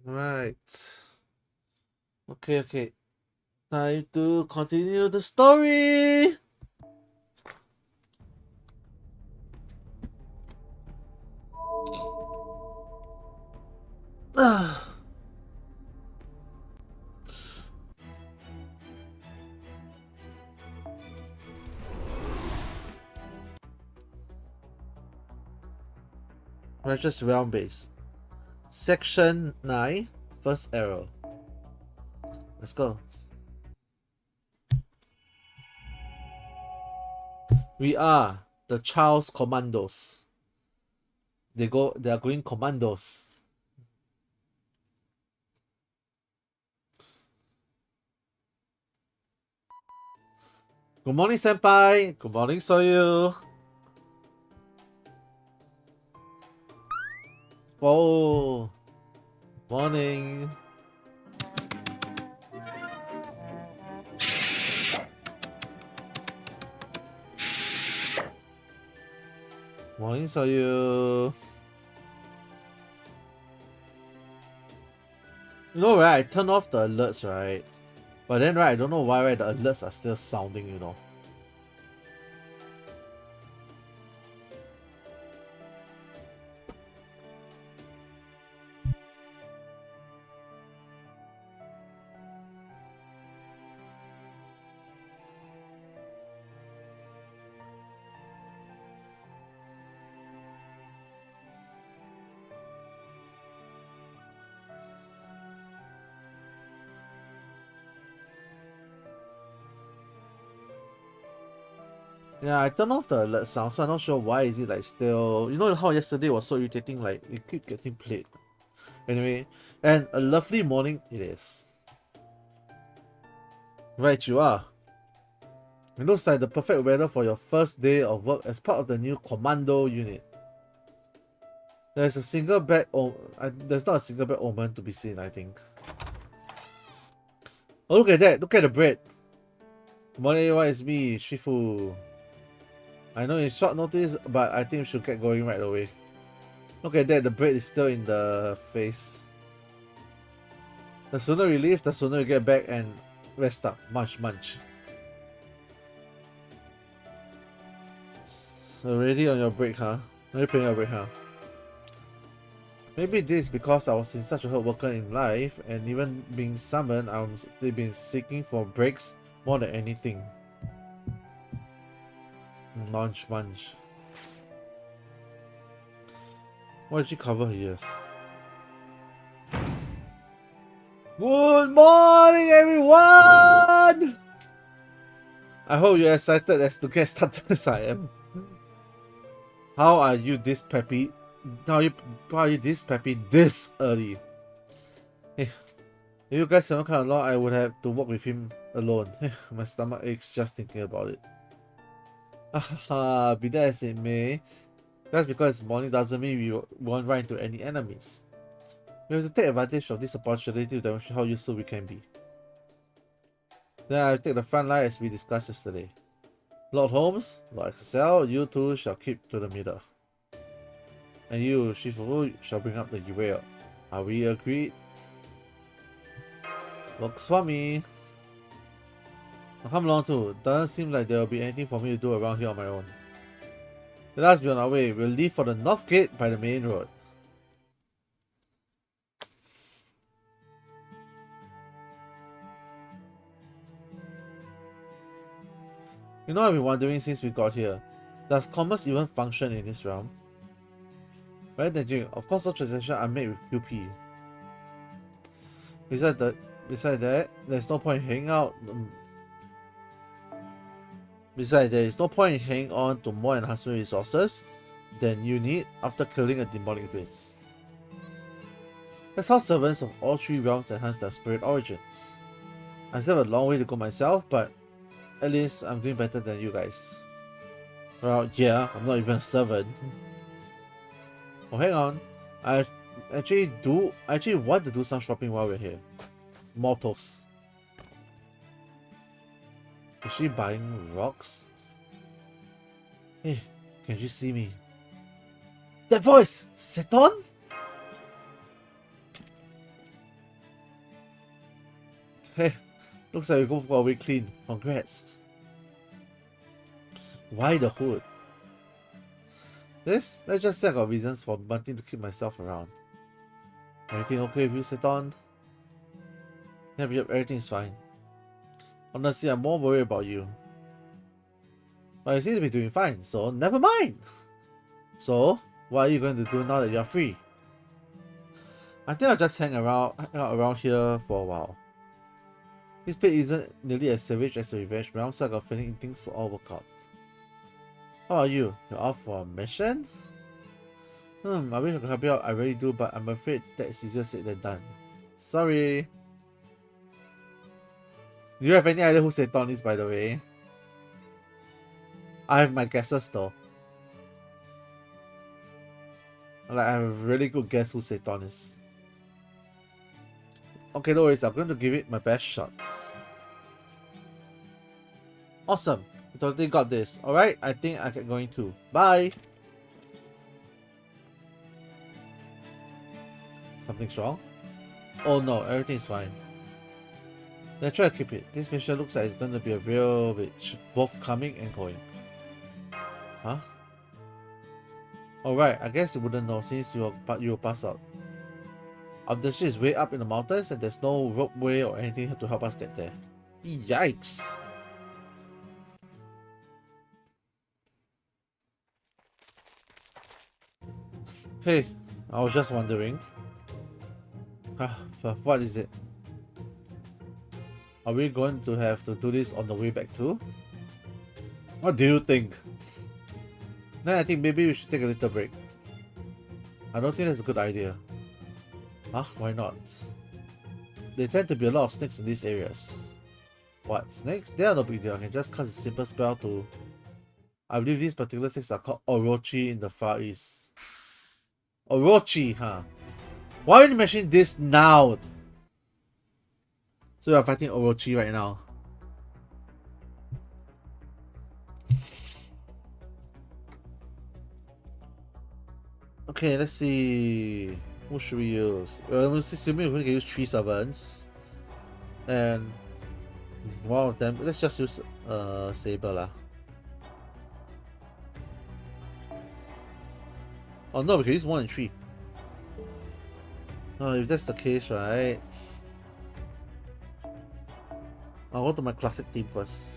Right. Okay. Time to continue the story. Righteous Realm Base. Section 9, first arrow. Let's go. We are the Charles Commandos. They are going commandos. Good morning, Senpai. Good morning, Soyu. Oh, morning. Morning, Soyu. You know, right? I turned off the alerts, right? But then, right, I don't know why, right? The alerts are still sounding, you know. Yeah, I turned off the alert sound, so I'm not sure why is it like still. You know how yesterday was so irritating, like it keep getting played. Anyway, and a lovely morning it is. Right, you are. It looks like the perfect weather for your first day of work as part of the new commando unit. There's a single bad there's not a single bad omen to be seen, I think. Oh, look at that! Look at the bread. Good morning, everyone. It's me, Shifu. I know it's short notice, but I think we should get going right away. Look at that, the bread is still in the face. The sooner we leave, the sooner we get back and rest up. Munch. So ready on your break, huh? Are you playing your break, huh? Maybe this is because I was in such a hard worker in life, and even being summoned, they've been seeking for breaks more than anything. Munch. What did you cover her ears? Good morning, everyone! I hope you're excited as to get started as I am. How are you this peppy? How are you this peppy this early? Hey, if you guys haven't come along, I would have to walk with him alone. My stomach aches just thinking about it. Be that as it may, that's because it's morning doesn't mean we won't run into any enemies. We have to take advantage of this opportunity to demonstrate how useful we can be. Then I'll take the front line as we discussed yesterday. Lord Holmes, Lord Excel, you two shall keep to the middle. And you, Shifu, shall bring up the rear. Are we agreed? Works for me. I'll come along too. Doesn't seem like there will be anything for me to do around here on my own. Let us be on our way. We'll leave for the north gate by the main road. You know, I've been wondering since we got here. Does commerce even function in this realm? Right, then, of course, all transactions are made with QP. Besides that, there's no point in hanging out. Besides, there is no point in hanging on to more enhancement resources than you need after killing a demonic beast. That's how servants of all three realms enhance their spirit origins. I still have a long way to go myself, but at least I'm doing better than you guys. Well, yeah, I'm not even a servant. Oh, hang on. I actually want to do some shopping while we're here. Mortals. Is she buying rocks? Hey, can you see me? That voice! Seton? Hey, looks like we both got away clean. Congrats. Why the hood? Let's just say I got reasons for wanting to keep myself around. Everything okay with you, Seton? Yep, everything's fine. Honestly, I'm more worried about you. But you seem to be doing fine, so never mind! So, what are you going to do now that you're free? I think I'll just hang out around here for a while. This place isn't nearly as savage as the revenge realm, so I got a feeling things will all work out. How are you? You're off for a mission? I wish I could help you out, I really do, but I'm afraid that's easier said than done. Sorry. Do you have any idea who Seton is, by the way? I have my guesses though. Like, I have a really good guess who Seton is. Okay, no worries, I'm going to give it my best shot. Awesome. You totally got this. Alright, I think I can go in too. Bye! Something's wrong? Oh no, everything's fine. Let's try to keep it. This mission looks like it's going to be a real bitch, both coming and going. Huh? Alright, I guess you wouldn't know since you will pass out. Our ship is way up in the mountains and there's no ropeway or anything to help us get there. Yikes! Hey, I was just wondering. What is it? Are we going to have to do this on the way back too? What do you think? Then I think maybe we should take a little break. I don't think that's a good idea. Huh? Why not? There tend to be a lot of snakes in these areas. What? Snakes? They are no big deal. I can just cast a simple spell to... I believe these particular snakes are called Orochi in the Far East. Orochi, huh? Why are you mentioning this now? So we are fighting Orochi right now. Okay, let's see. Who should we use? I'm assuming we're going to use 3 servants. And one of them, let's just use Saber lah. Oh no, we can use 1 and 3. Oh, if that's the case, right? I'll go to my classic team first.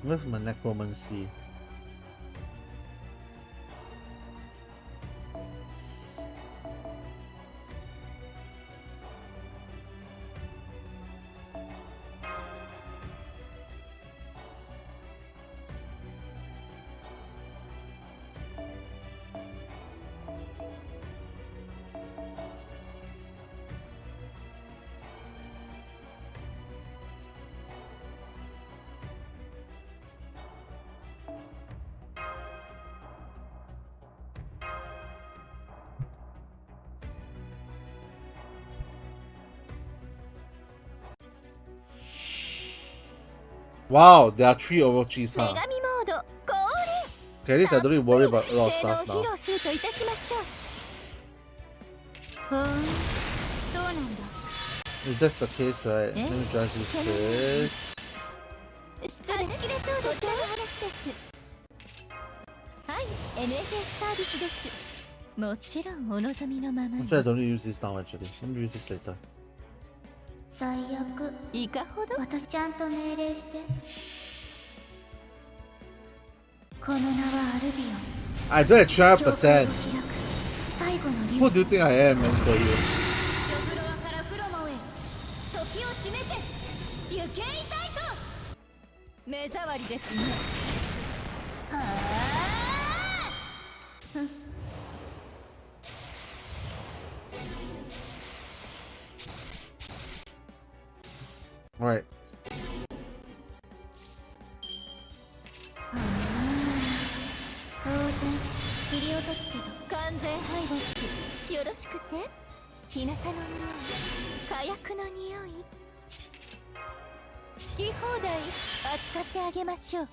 Where's my necromancy? Wow, there are 3 Orochis, huh? Okay, at least I don't need to worry about a lot of stuff now. If that's the case, right, let me just use this. Actually, I don't need to use this now, actually. Let me use this later. I don't have 12%. Who do you think I am, man? So you. 目障りですね。はあ。Alright. 当然切り落とすけど完全敗北よろしくて。日向の匂い、火薬の匂い、好き放題扱ってあげましょう。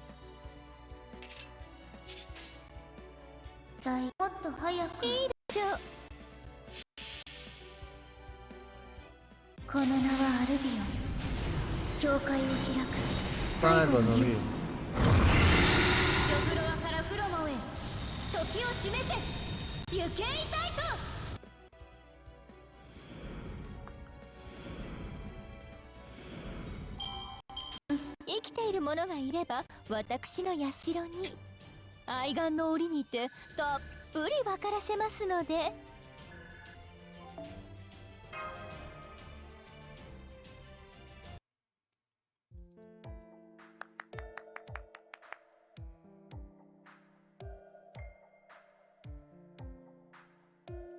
もっと早く。いいでしょう。この名はアルビオン。教会を開く最後の夜。ジョフロアからフロモンへ時を示せ。行けいたいと。生きている者がいれば私の社に愛玩の檻にてたっぷり分からせますので。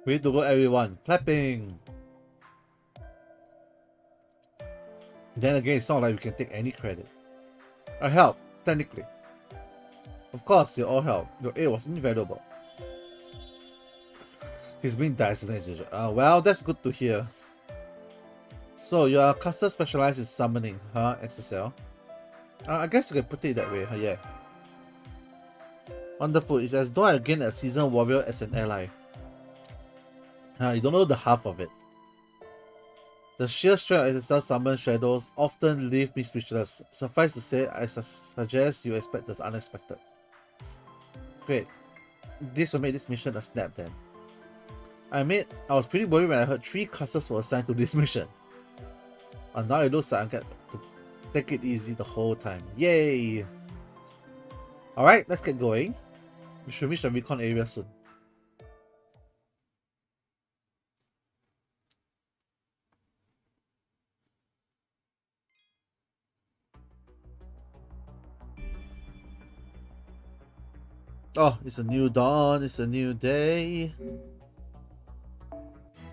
We need to go everyone. Clapping! Then again, it's not like we can take any credit. I helped, technically. Of course, you all helped. Your aid was invaluable. He's been dicing as usual. Well, that's good to hear. So, you are a caster specialized in summoning, huh, XSL? I guess you can put it that way, yeah. Wonderful. It's as though I gained a seasoned warrior as an ally. You don't know the half of it. The sheer strength of SSL summon shadows often leave me speechless. Suffice to say, I suggest you expect the unexpected. Great. This will make this mission a snap then. I was pretty worried when I heard 3 casters were assigned to this mission. And now it looks like I get to take it easy the whole time. Yay! Alright, let's get going. We should reach the recon area soon. Oh, it's a new dawn, it's a new day.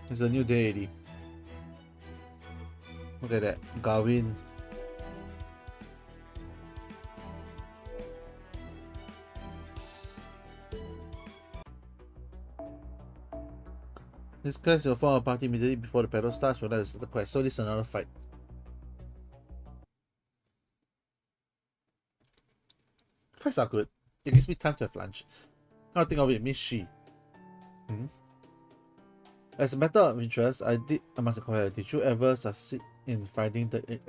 It's a new day, Eddie. Look at that, Garwin. This quest will form a party immediately before the battle starts. When that is the quest, so this is another fight. Quests are good. It gives me time to have lunch. Now I think of it, Miss Shi. As a matter of interest, I must inquire, did you ever succeed in finding the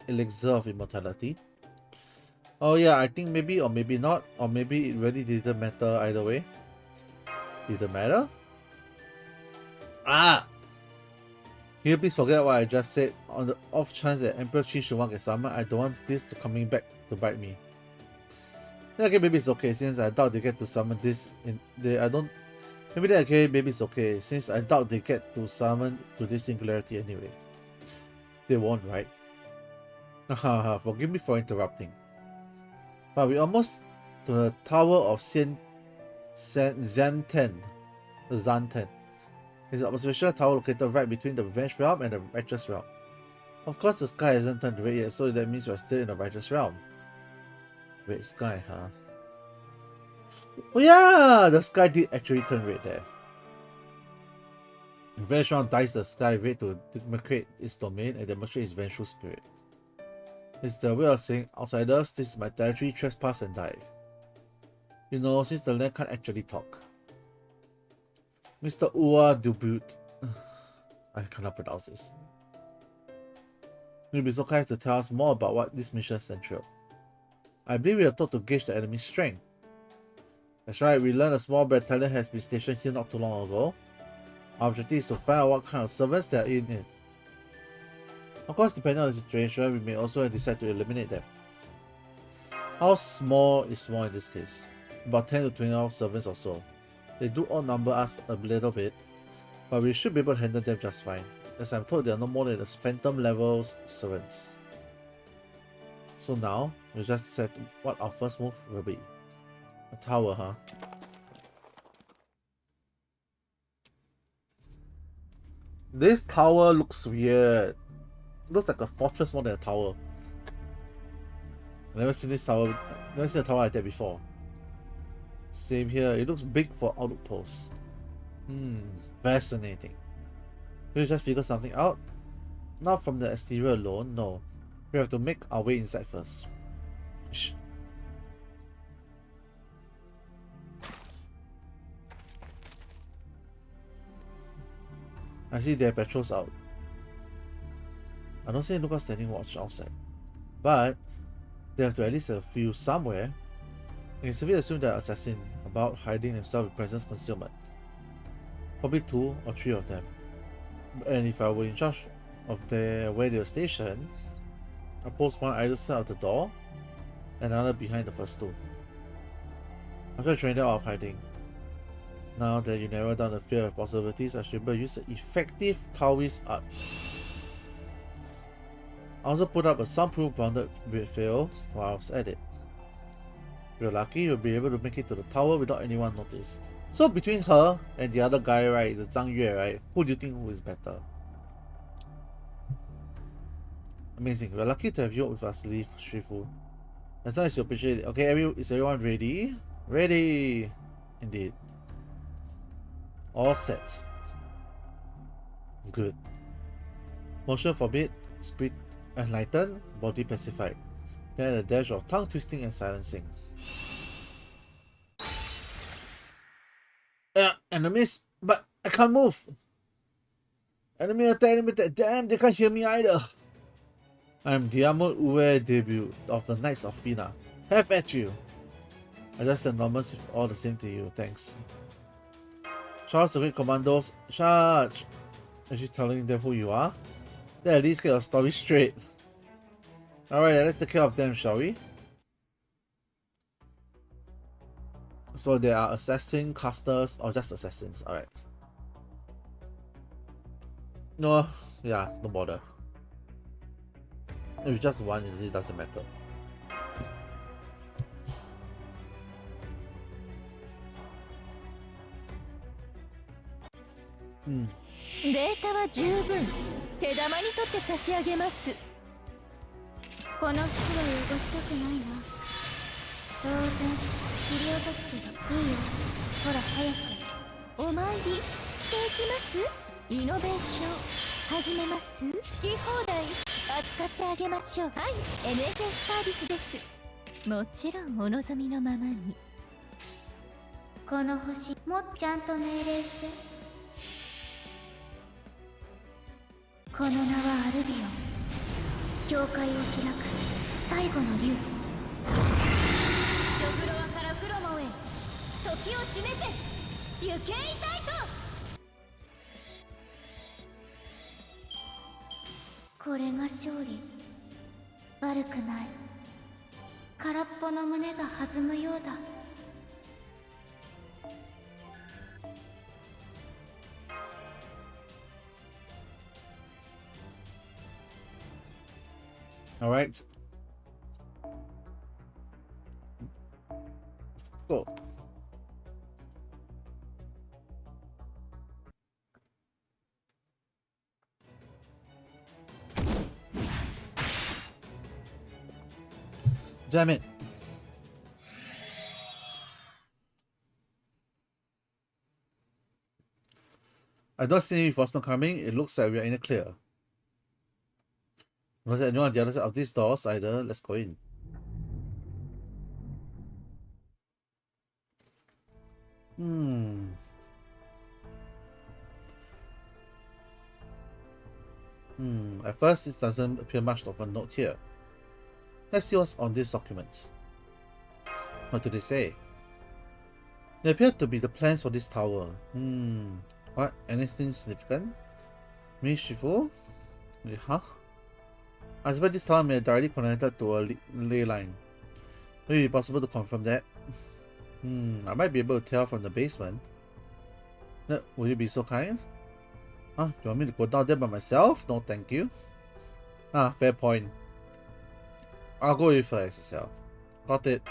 elixir of immortality? Oh yeah, I think maybe or maybe not, or maybe it really didn't matter either way. Didn't matter? Ah! Can you please forget what I just said? On the off chance that Emperor Qin Shi Huang get summoned, I don't want this to coming back to bite me. Then again, maybe it's okay since I doubt they get to summon this maybe then again, maybe it's okay since I doubt they get to summon to this singularity anyway. They won't, right? Haha, forgive me for interrupting. But we're almost to the Tower of Zanten. It's an observation tower located right between the Revenge Realm and the Righteous Realm. Of course, the sky hasn't turned red yet, so that means we're still in the Righteous Realm. Red sky, huh? Oh yeah! The sky did actually turn red there. Revenge Realm dyes the sky red to demarcate its domain and demonstrate its vengeful spirit. It's the way of saying, outsiders, this is my territory, trespass and die. You know, since the land can't actually talk. Mr. Ua Dubut. I cannot pronounce this. You'll be so kind to tell us more about what this mission is central. I believe we are taught to gauge the enemy's strength. That's right, we learned a small battalion has been stationed here not too long ago. Our objective is to find out what kind of servants they are in it. Of course, depending on the situation, we may also decide to eliminate them. How small is small in this case? About 10 to 12 servants or so. They do outnumber us a little bit, but we should be able to handle them just fine, as I'm told they are no more than the phantom levels servants. So now, we just decide what our first move will be. A tower, huh? This tower looks weird. It looks like a fortress more than a tower. I've never seen this tower. Never seen a tower like that before. Same here. It looks big for outlook posts. Fascinating. Can we just figure something out? Not from the exterior alone, no. We have to make our way inside first. Shh. I see their patrols out. I don't see any locals standing watch outside. But they have to at least have a few somewhere. We can safely assume they're assassin about hiding themselves with presence concealment. Probably 2 or 3 of them. And if I were in charge of where they were stationed, I'll post one either side of the door and another behind the first 2. After training them out of hiding. Now that you narrow down the fear of possibilities, I should be able to use the effective Taoist art. I also put up a soundproof bounded veil while I was at it. If you're lucky, you'll be able to make it to the tower without anyone notice. So between her and the other guy, right, the Zhang Yue, right, who do you think who is better? Amazing. We're lucky to have you with us, Leaf Shifu. As long as you appreciate it. Okay, is everyone ready? Ready! Indeed. All set. Good. Motion forbid, speed enlightened, body pacified. Then a dash of tongue twisting and silencing. Enemies, but I can't move. Enemy attack, damn, they can't hear me either. I'm Diamo Ue debut of the Knights of Fina. Have at you. I just enormous if all the same to you, thanks. Charge the great commandos, charge! Are you telling them who you are? Then at least get your story straight. Alright, let's take care of them, shall we? So there are assassin, casters, or just assassins. Alright. No, yeah, no bother. If it's just one, it doesn't matter. データは十分手玉にとって差し上げます。この服は汚したくないな。当然切り落とすけどいいよ。ほら早くお参りしていきます。イノベーション始めます。好き放題扱ってあげましょう。はい、 NFS サービスです。もちろんお望みのままに。この星もっちゃんと命令して。この名はアルビオン。教会を開く最後の竜。ジョグロアからクロモへ時を示せ行けいたいと。これが勝利。悪くない。空っぽの胸が弾むようだ。Alright. Let's go. Damn it. I don't see any reinforcement coming. It looks like we are in the clear. Was there anyone on the other side of these doors either? Let's go in. At first, it doesn't appear much of a note here. Let's see what's on these documents. What do they say? They appear to be the plans for this tower. What? Anything significant? Me, Shifu? Huh? I suspect this tower may be directly connected to a ley line. Will it be possible to confirm that? I might be able to tell from the basement. Will you be so kind? Huh? You want me to go down there by myself? No, thank you. Fair point. I'll go with SSL. Got it.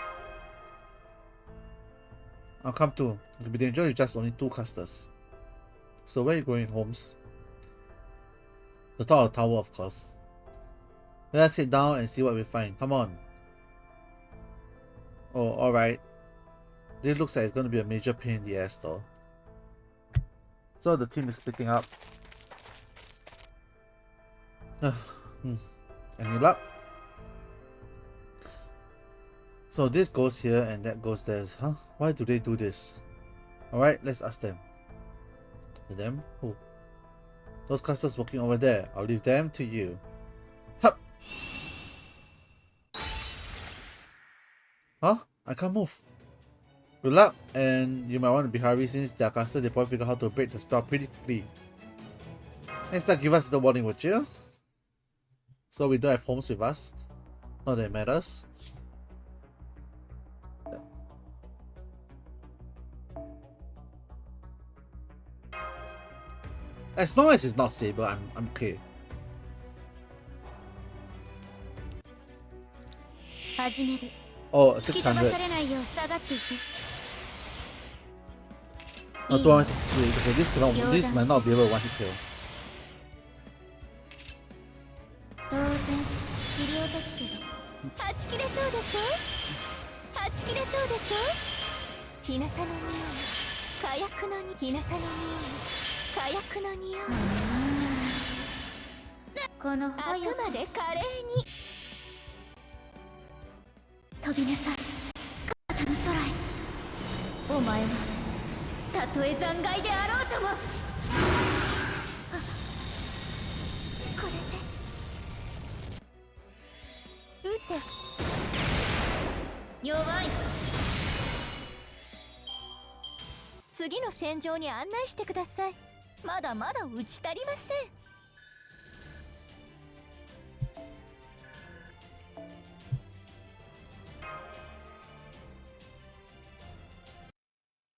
I'll come too. It'll be dangerous with just only 2 casters. So where are you going, Holmes? The top of the tower, of course. Let's sit down and see what we find. Come on. Oh, alright. This looks like it's going to be a major pain in the ass though. So the team is splitting up. Any luck? So this goes here and that goes there. Huh? Why do they do this? Alright, let's ask them. Them? Who? Those casters working over there. I'll leave them to you. Hup! Huh? I can't move. Good luck, and you might want to be hurry since their caster they probably figure out how to break the spell pretty quickly. Next time give us the warning, would you? So we don't have Holmes with us. Not that it matters. As long as it's not Saber, I'm okay. Oh, 600. Oh, 263. Okay, this might not be able to one hit kill.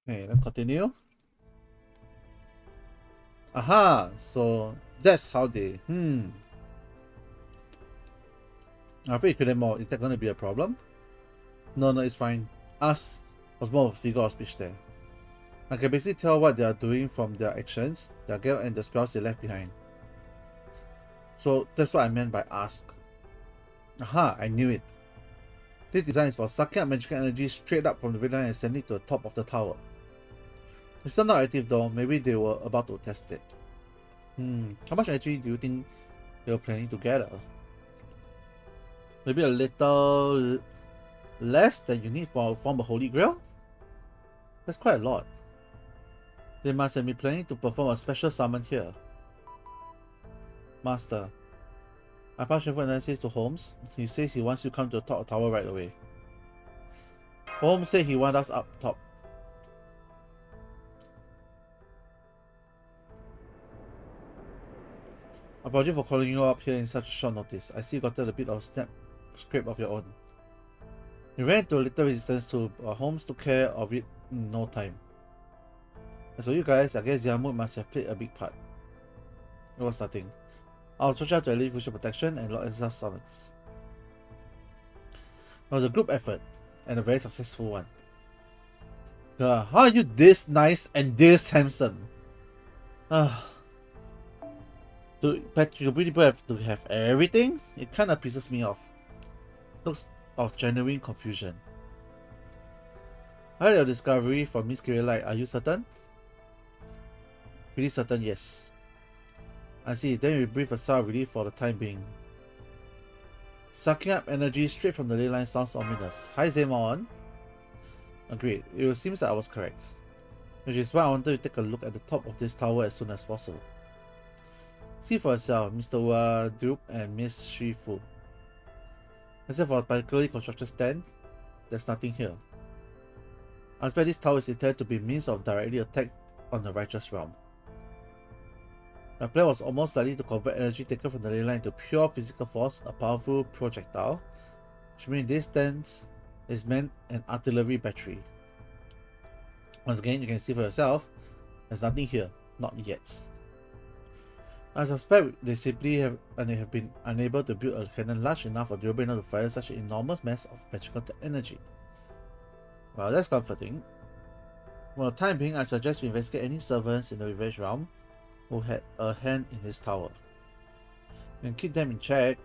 Okay, let's continue. Aha! So that's how they. I think we more. Is that going to be a problem? No, it's fine. Us was more of a figure of speech there. I can basically tell what they are doing from their actions, their gear, and the spells they left behind. So that's what I meant by ask. Aha! I knew it. This design is for sucking up magical energy straight up from the villain and sending it to the top of the tower. It's still not active though. Maybe they were about to test it. How much energy do you think they were planning to gather? Maybe a little less than you need for form a holy grail? That's quite a lot. They must have been planning to perform a special summon here. Master, I passed your analysis to Holmes. He says he wants you to come to the top of the tower right away. Holmes said he wants us up top. Apology for calling you up here in such short notice. I see you got a bit of scrape of your own. You ran into a little resistance to Holmes took care of it in no time. And so you guys, I guess Yamut must have played a big part. It was nothing. I'll switch out to elite future protection and lock extra summons. It was a group effort and a very successful one. How are you this nice and this handsome? Do people have to have everything? It kinda pisses me off. Looks of genuine confusion. I heard your discovery from Miss Kirillite. Are you certain? Pretty certain, yes. I see, then we breathe a sigh of relief for the time being. Sucking up energy straight from the ley line sounds ominous. Hi Zemon. Agreed, it seems that I was correct. Which is why I wanted to take a look at the top of this tower as soon as possible. See for yourself, Mr. Duke and Miss Shifu. Except for a particularly constructed stand, there's nothing here. I expect this tower is intended to be means of directly attack on the righteous realm. My plan was almost likely to convert energy taken from the ley line into pure physical force, a powerful projectile, which means this stand is meant an artillery battery. Once again, you can see for yourself, there's nothing here, not yet. I suspect they simply have been unable to build a cannon large enough or durable enough to fire such an enormous mass of magical energy. Well, that's comforting. For the time being, I suggest we investigate any servants in the Revenge Realm who had a hand in this tower. And keep them in check,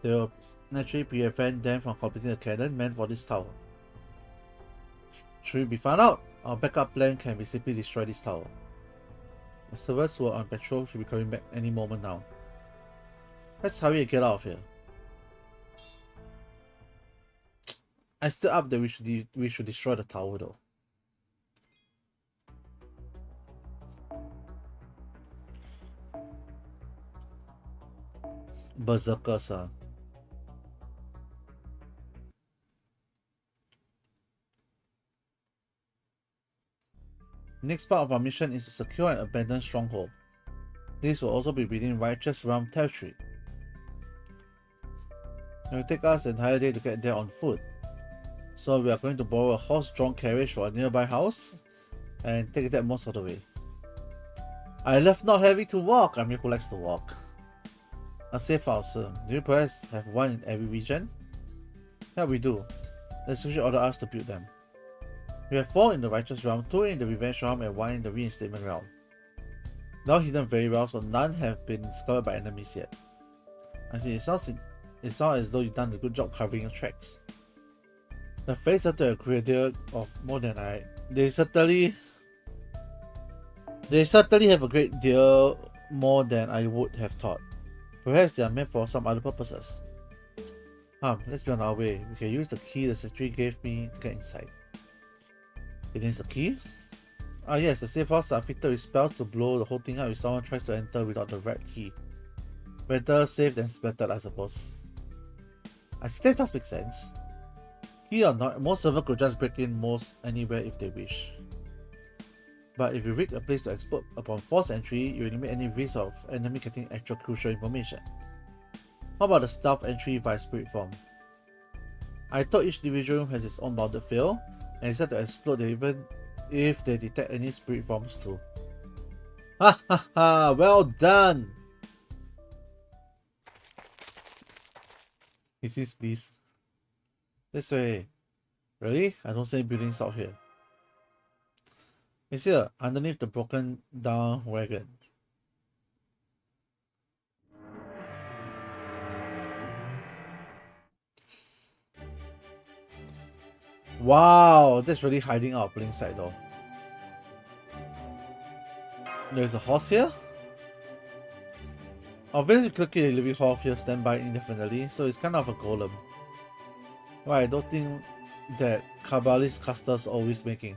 they will naturally prevent them from completing the cannon meant for this tower. Should we be found out, our backup plan can be simply destroy this tower. The servants who are on patrol should be coming back any moment now. Let's hurry and get out of here. I still up that we should destroy the tower though. Berserkers, huh? Next part of our mission is to secure an abandoned stronghold. This will also be within Righteous Realm territory. It will take us the entire day to get there on foot. So we are going to borrow a horse-drawn carriage for a nearby house and take that most of the way. I love not having to walk. I'm here who likes to walk. A safe house. Do you perhaps have one in every region? Yeah, we do. The institution ordered us to build them. We have 4 in the Righteous Realm, 2 in the Revenge Realm, and 1 in the Reinstatement Realm. Now hidden very well, so none have been discovered by enemies yet. I see, it sounds as though you've done a good job covering your tracks. The face of a great deal of more than I. They certainly have a great deal more than I would have thought. Perhaps they are meant for some other purposes. Let's be on our way. We can use the key the secretary gave me to get inside. It is a key? Ah yes, the safe house are fitted with spells to blow the whole thing up if someone tries to enter without the right key. Better safe than splattered, I suppose. I see that does make sense. Key or not, most servers could just break in most anywhere if they wish. But if you rig a place to explode upon forced entry, you eliminate any risk of enemy getting actual crucial information. How about the stealth entry via spirit form? I thought each individual room has its own bounded field, and it's set to explode even if they detect any spirit forms too. Ha ha ha! Well done! Is this please? This way. Really? I don't see any buildings out here. It's here, underneath the broken down wagon. Wow, that's really hiding out plain sight though. There's a horse here? Obviously clicking a living horse here stand by indefinitely, so it's kind of a golem. Well, I don't think that Kabbalist casters always making.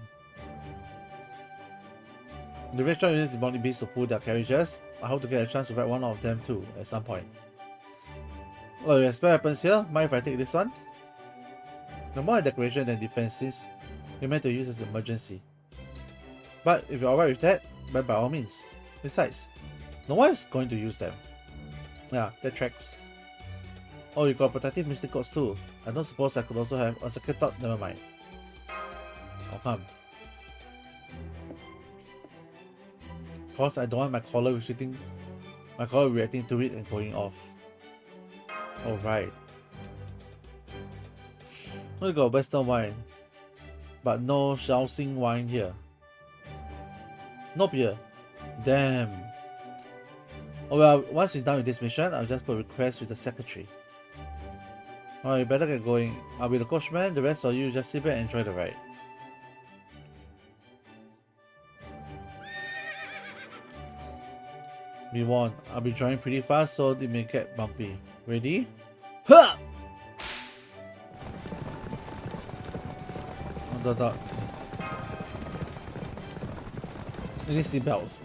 The restaurant uses demonic beasts to pull their carriages. I hope to get a chance to ride one of them too at some point. Oh, we have spare weapons here. Mind if I take this one? No more decoration than defenses. We're meant to use as an emergency. But if you're alright with that, then by all means. Besides, no one's going to use them. Yeah, that tracks. Oh, you got protective mystic codes too. I don't suppose I could also have a second thought. Never mind. I'll come. Of course, I don't want my collar reacting to it and going off. Alright. We got Western wine, but no Shaoxing wine here. No beer. Damn. Oh well, once we're done with this mission, I'll just put a request with the secretary. Alright, you better get going. I'll be the coachman, the rest of you just sit back and enjoy the ride. Be warned, I'll be driving pretty fast so it may get bumpy. Ready? Ha! Dot. You need seatbelts.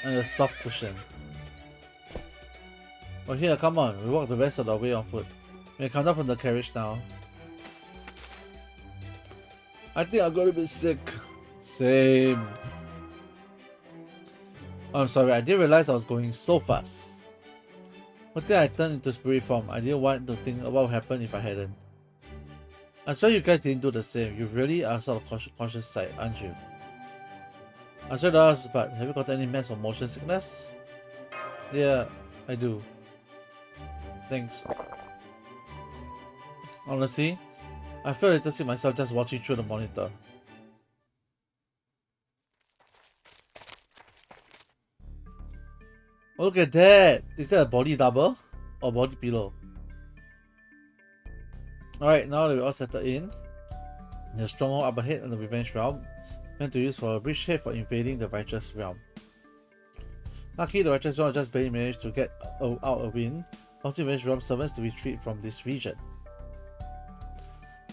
And a soft cushion. Oh here, come on, we walk the rest of the way on foot. We can come down from the carriage now. I think I got a bit sick. Same. Oh, I'm sorry, I didn't realize I was going so fast. But then I turned into spirit form. I didn't want to think about what would happen if I hadn't. I'm sorry you guys didn't do the same. You really are sort of conscious side, aren't you? I sure does, but have you got any meds for motion sickness? Yeah, I do. Thanks. Honestly, I feel a little sick myself just watching through the monitor. Look at that! Is that a body double? Or body pillow? Alright, now that we're all settled in, the stronghold up ahead and the revenge realm, meant to use for a bridgehead for invading the righteous realm. Lucky the righteous realm just barely managed to get out a win, causing revenge realm servants to retreat from this region.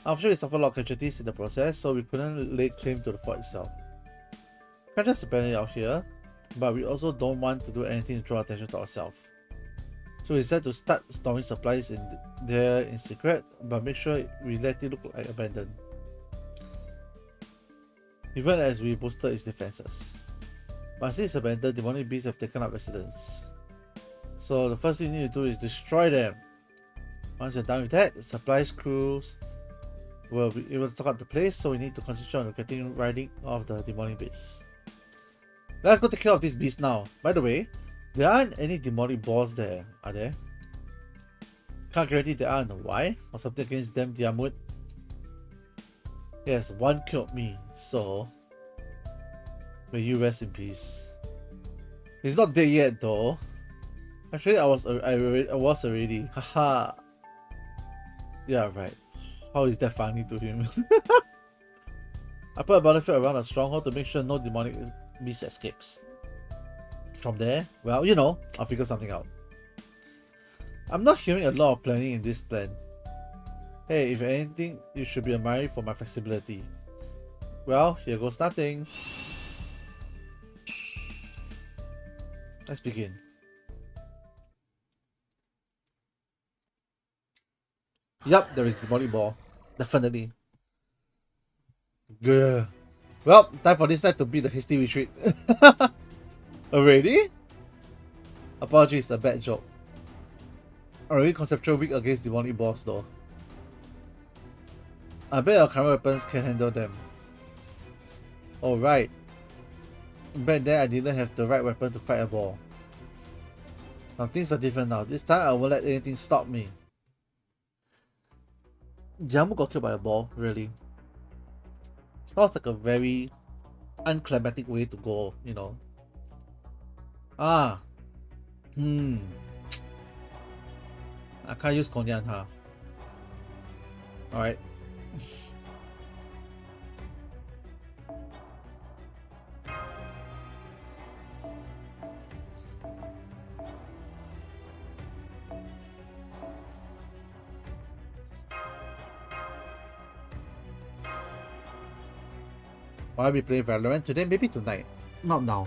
After we suffered a lot of casualties in the process, so we couldn't lay claim to the fort itself. Crashes apparently out here, but we also don't want to do anything to draw attention to ourselves. So we decided to start storing supplies in there in secret, but make sure we let it look like abandoned, even as we boosted its defenses. But since it's abandoned, demonic beasts have taken up residence. So the first thing we need to do is destroy them. Once we're done with that, the supplies crews will be able to talk out the place, so we need to concentrate on getting riding of the demonic beasts. Let's go take care of this beast now. By the way, there aren't any demonic balls there, are there? Can't guarantee there are, and why? Or something against them, Diamut? Yes, one killed me, so may you rest in peace. He's not dead yet though. Actually, I was already. Haha. Yeah, right. How is that funny to him? I put a battlefield around a stronghold to make sure no demonic beast escapes. From there, well, you know, I'll figure something out. I'm not hearing a lot of planning in this plan. Hey, if anything, you should be admired for my flexibility. Well, here goes nothing. Let's begin. Yup, there is demonic ball. Definitely. Good. Well, time for this night to be the hasty retreat. Already? Apologies, a bad joke. Already conceptual weak against demonic balls though. I bet our current weapons can handle them. Alright. Back then I didn't have the right weapon to fight a ball. Now things are different now. This time I won't let anything stop me. Jamu got killed by a ball, really. Sounds like a very unclimatic way to go, you know. I can't use Konyan, huh? Alright. Will I be playing Valorant today? Maybe tonight. Not now.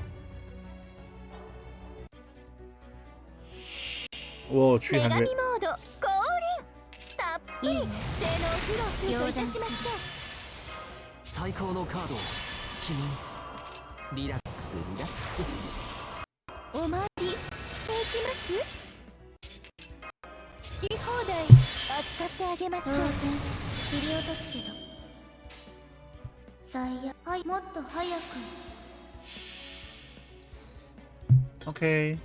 Whoa, 300. Okay.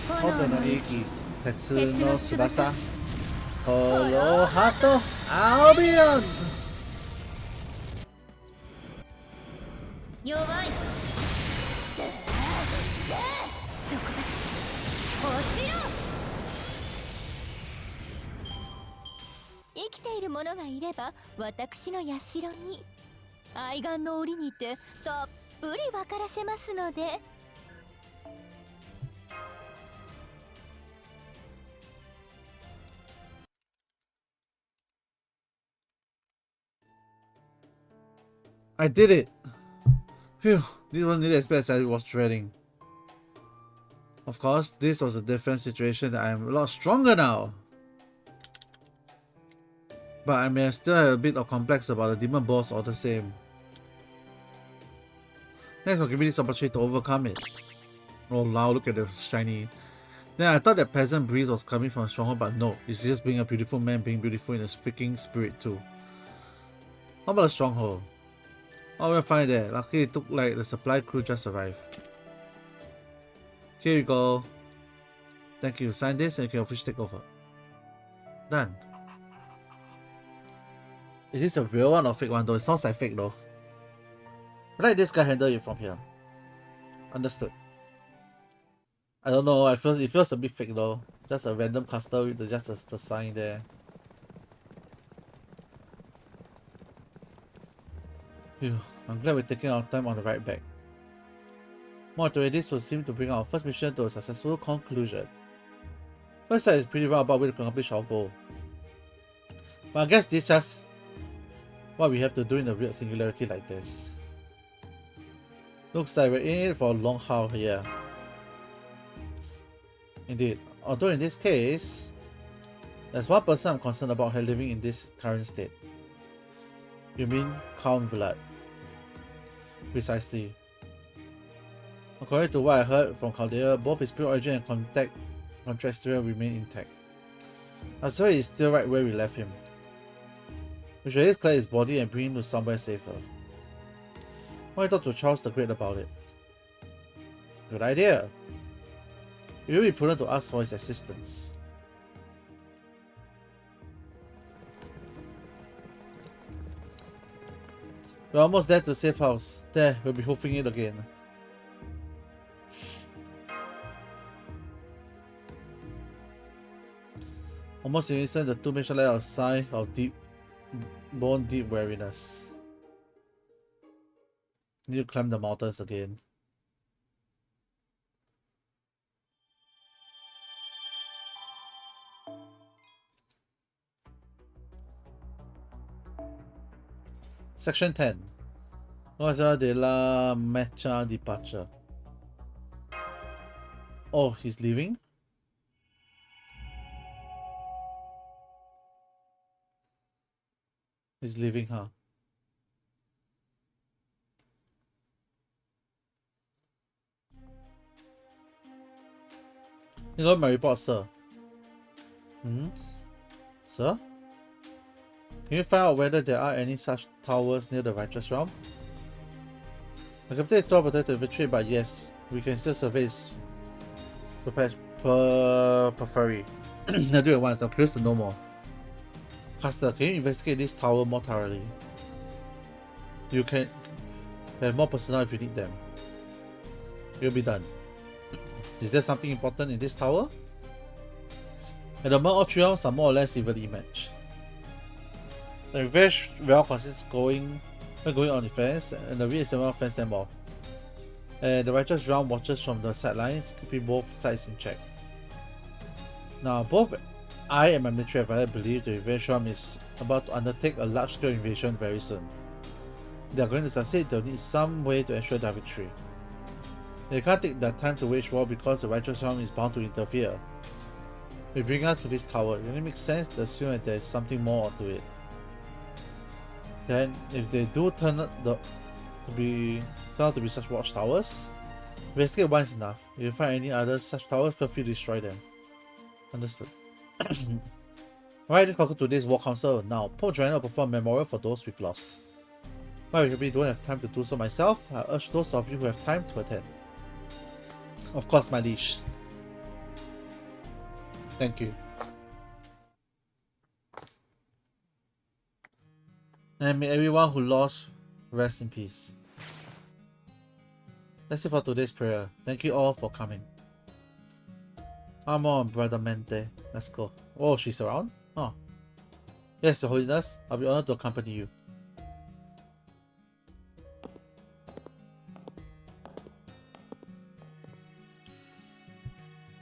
炎の息、鉄の翼、ホロハト、アオビオン。弱い。そこだ。落ちろ。生きている者がいれば、私の社に愛玩の檻にてたっぷり分からせますので。I did it! Phew, this wasn't nearly as bad as I was dreading. Of course, this was a different situation that I am a lot stronger now. But I may still have a bit of complex about the demon boss all the same. Thanks for giving me this opportunity to overcome it. Oh wow, look at the shiny. Then I thought that pleasant breeze was coming from a stronghold, but no, it's just being a beautiful man being beautiful in his freaking spirit too. How about the stronghold? Oh, we're fine there. Luckily it took like the supply crew just arrived. Here you go. Thank you. Sign this and you can officially take over. Done. Is this a real one or fake one though? It sounds like fake though. Let this guy handle it from here. Understood. I don't know, it feels a bit fake though. Just a random caster with just the sign there. Phew, I'm glad we're taking our time on the ride back. More to it, this will seem to bring our first mission to a successful conclusion. First sight is pretty roundabout way to accomplish our goal. But I guess this is just what we have to do in a weird singularity like this. Looks like we're in it for a long haul here. Indeed, although in this case, there's one person I'm concerned about her living in this current state. You mean Count Vlad? Precisely. According to what I heard from Caldera, both his pure origin and contract remain intact. I swear he's still right where we left him. We should at least clear his body and bring him to somewhere safer. Why not talk to Charles the Great about it? Good idea. It will be prudent to ask for his assistance. We're almost there to safe house. There, we'll be hoofing it again. Almost in instant, the two men let out a sigh of deep weariness. Need to climb the mountains again. Section 10. Rosa de la Mecha departure. Oh, he's leaving? He's leaving, huh? You got my report, sir. Sir? Can you find out whether there are any such towers near the Righteous Realm? The captain is too protected to infiltrate, but yes, we can still survey his periphery. I'll do it once, I'm curious to know more. Caster, can you investigate this tower more thoroughly? You can have more personnel if you need them. It will be done. Is there something important in this tower? At the moment, all three realms are more or less evenly matched. The revenge realm consists going on defense, and the rear realm fence them off. And the righteous realm watches from the sidelines, keeping both sides in check. Now, both I and my military advisor believe the revenge realm is about to undertake a large-scale invasion very soon. If they are going to succeed, they'll need some way to ensure their victory. They can't take their time to wage war because the righteous realm is bound to interfere. They bring us to this tower. It only makes sense to assume that there is something more to it. Then, if they do turn out to be such watchtowers, investigate one is enough. If you find any other such towers, feel free to destroy them. Understood. Alright, let's conclude today's War Council. Now, Pope Joanna will perform a memorial for those we've lost. While I really don't have time to do so myself, I urge those of you who have time to attend. Of course, my liege. Thank you. And may everyone who lost rest in peace. That's it for today's prayer. Thank you all for coming. Come on, Brother Mente. Let's go. Oh, she's around? Oh. Yes, Your Holiness. I'll be honored to accompany you.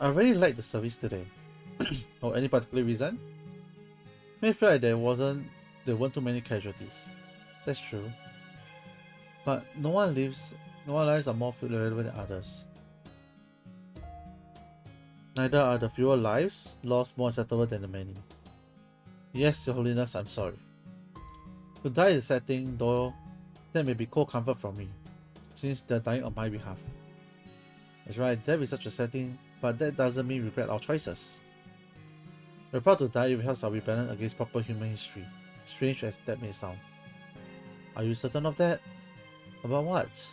I really liked the service today. Oh, any particular reason? May feel like there weren't too many casualties. That's true. But no one lives No one lives are more valuable than others. Neither are the fewer lives lost more acceptable than the many. Yes, Your Holiness, I'm sorry. To die is a sad thing, though that may be cold comfort from me, since they're dying on my behalf. That's right, death is such a sad thing, but that doesn't mean we regret our choices. We're proud to die if it helps our rebellion against proper human history, strange as that may sound. Are you certain of that? About what?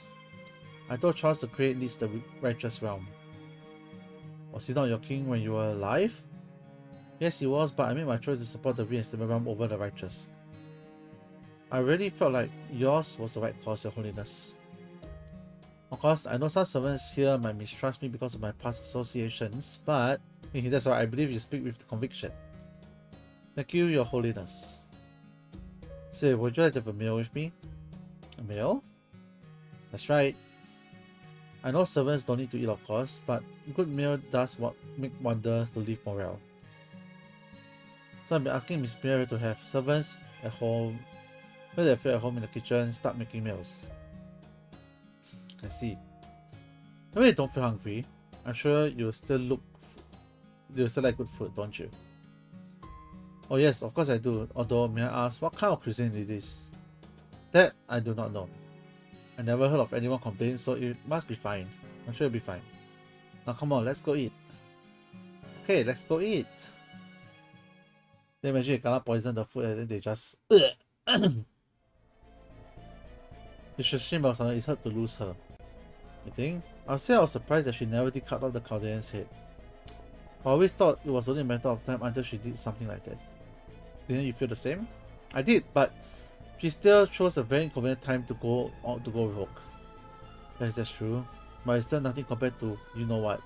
I told Charles to create leads the righteous realm. Was he not your king when you were alive? Yes, he was, but I made my choice to support the reinstatement realm over the righteous. I really felt like yours was the right cause, Your Holiness. Of course, I know some servants here might mistrust me because of my past associations, but that's why I believe you speak with conviction. Thank you, Your Holiness. Say, would you like to have a meal with me? A meal? That's right. I know servants don't need to eat, of course, but a good meal does make wonders to live morale. So I've been asking Miss Mary to have servants at home, when they feel at home in the kitchen, start making meals. I see. Maybe you don't feel hungry. I'm sure you still like good food, don't you? Oh yes, of course I do. Although, may I ask, what kind of cuisine it is? That I do not know. I never heard of anyone complain, so it must be fine. I'm sure it'll be fine. Now come on, let's go eat. Okay, let's go eat. They imagine you cannot poison the food and then they just... You should shame about something. It's hard to lose her. You think? I'll say I was surprised that she never did cut off the Chaldean's head. I always thought it was only a matter of time until she did something like that. Didn't you feel the same? I did, but she still chose a very inconvenient time to go rogue. Yes, that's true. But it's still nothing compared to you know what.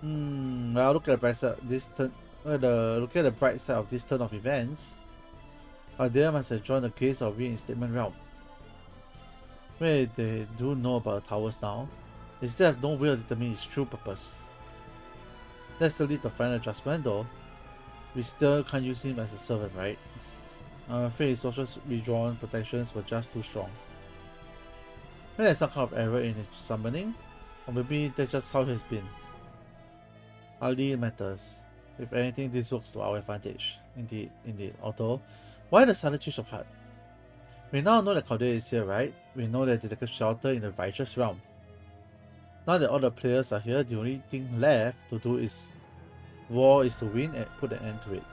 Well, look at the bright side of this turn. Look at the bright side of this turn of events. Chaldea must have joined the case of reinstatement realm. Where they do know about the towers now, they still have no way of determining its true purpose. That's still lead to final adjustment though. We still can't use him as a servant, right? I'm afraid his social withdrawn protections were just too strong. Maybe there's some kind of error in his summoning, or maybe that's just how he's been. Hardly matters. If anything, this works to our advantage. Indeed. Although, why the sudden change of heart? We now know that Chaldea is here, right? We know that they take a shelter in the righteous realm. Now that all the players are here, the only thing left to do is war is to win and put an end to it.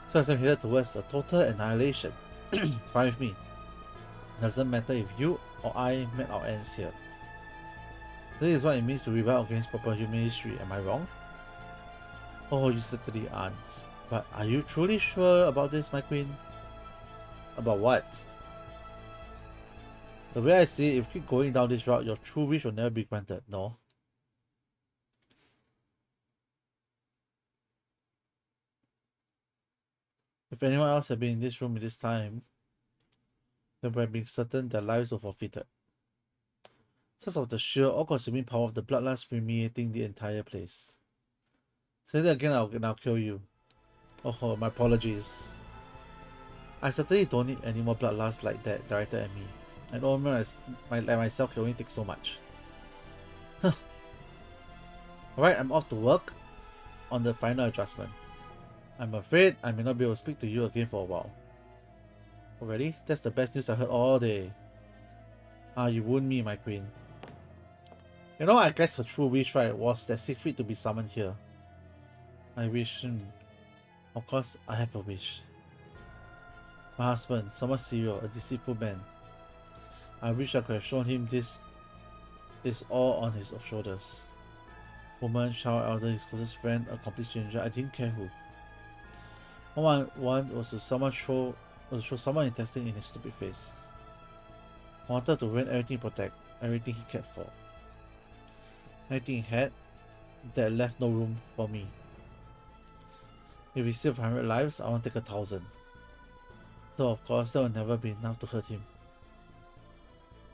So as I'm headed towards a total annihilation. Fine with me. Doesn't matter if you or I met our ends here. This is what it means to rebel against proper human history, am I wrong? Oh, you certainly aren't. But are you truly sure about this, my queen? About what? The way I see it, if you keep going down this route, your true wish will never be granted, no? If anyone else had been in this room at this time, they would have been certain their lives were forfeited. Sense of the sheer all-consuming power of the bloodlust permeating the entire place. Say that again, I'll kill you. Oh, my apologies. I certainly don't need any more bloodlust like that directed at me. An old man like myself can only take so much. Alright, I'm off to work on the final adjustment. I'm afraid I may not be able to speak to you again for a while. Already? That's the best news I heard all day. You wound me, my queen. You know, I guess her true wish, right, was that Siegfried to be summoned here. I wish... Of course, I have a wish. My husband, someone serial, a deceitful man. I wish I could have shown him this is all on his shoulders. Woman, child, elder, his closest friend, a complete stranger, I didn't care who. All I want was to show someone interesting in his stupid face. I wanted to ruin everything he protect, everything he cared for. Everything he had that left no room for me. If he saved 100 lives, I want to take 1,000. Though of course that will never be enough to hurt him.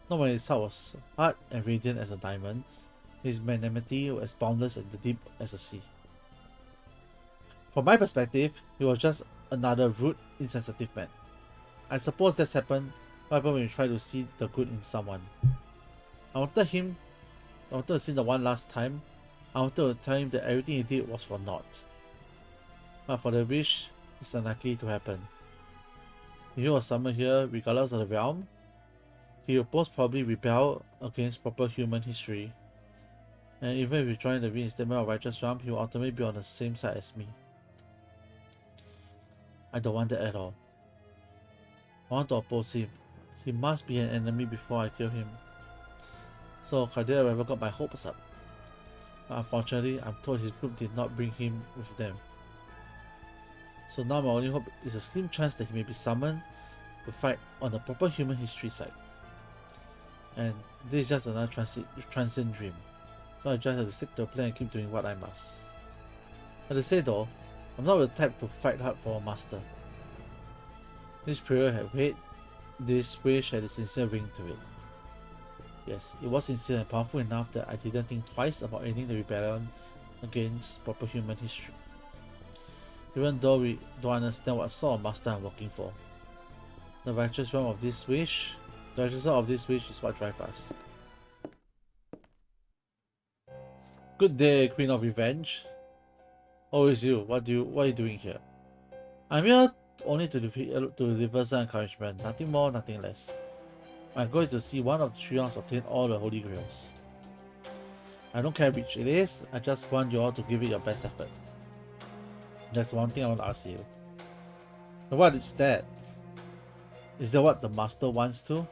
Not when his heart was hard and radiant as a diamond, his magnanimity was as boundless and deep as the sea. From my perspective, he was just another rude, insensitive man. I suppose that's what happened when you try to see the good in someone. I wanted to see the one last time. I wanted to tell him that everything he did was for naught. But for the wish, it's unlikely to happen. If he was summoned here, regardless of the realm, he would most probably rebel against proper human history. And even if he joined the reinstatement of righteous realm, he will ultimately be on the same side as me. I don't want that at all. I want to oppose him. He must be an enemy before I kill him. So Caldera ever got my hopes up. But unfortunately, I'm told his group did not bring him with them. So now my only hope is a slim chance that he may be summoned to fight on the proper human history side. And this is just another transient dream. So I just have to stick to a plan and keep doing what I must. As I say though, I'm not the type to fight hard for a master. This prayer had weight, this wish had a sincere ring to it. Yes, it was sincere and powerful enough that I didn't think twice about ending the rebellion against proper human history. Even though we don't understand what sort of master I'm working for. The righteous realm of this wish, the righteousness of this wish is what drives us. Good day, Queen of Revenge. Oh, it's you. What are you doing here? I'm here only to deliver some encouragement, nothing more, nothing less. My goal is to see one of the 3 rounds obtain all the Holy Grails. I don't care which it is, I just want you all to give it your best effort. That's one thing I want to ask you. And what is that? Is that what the master wants to?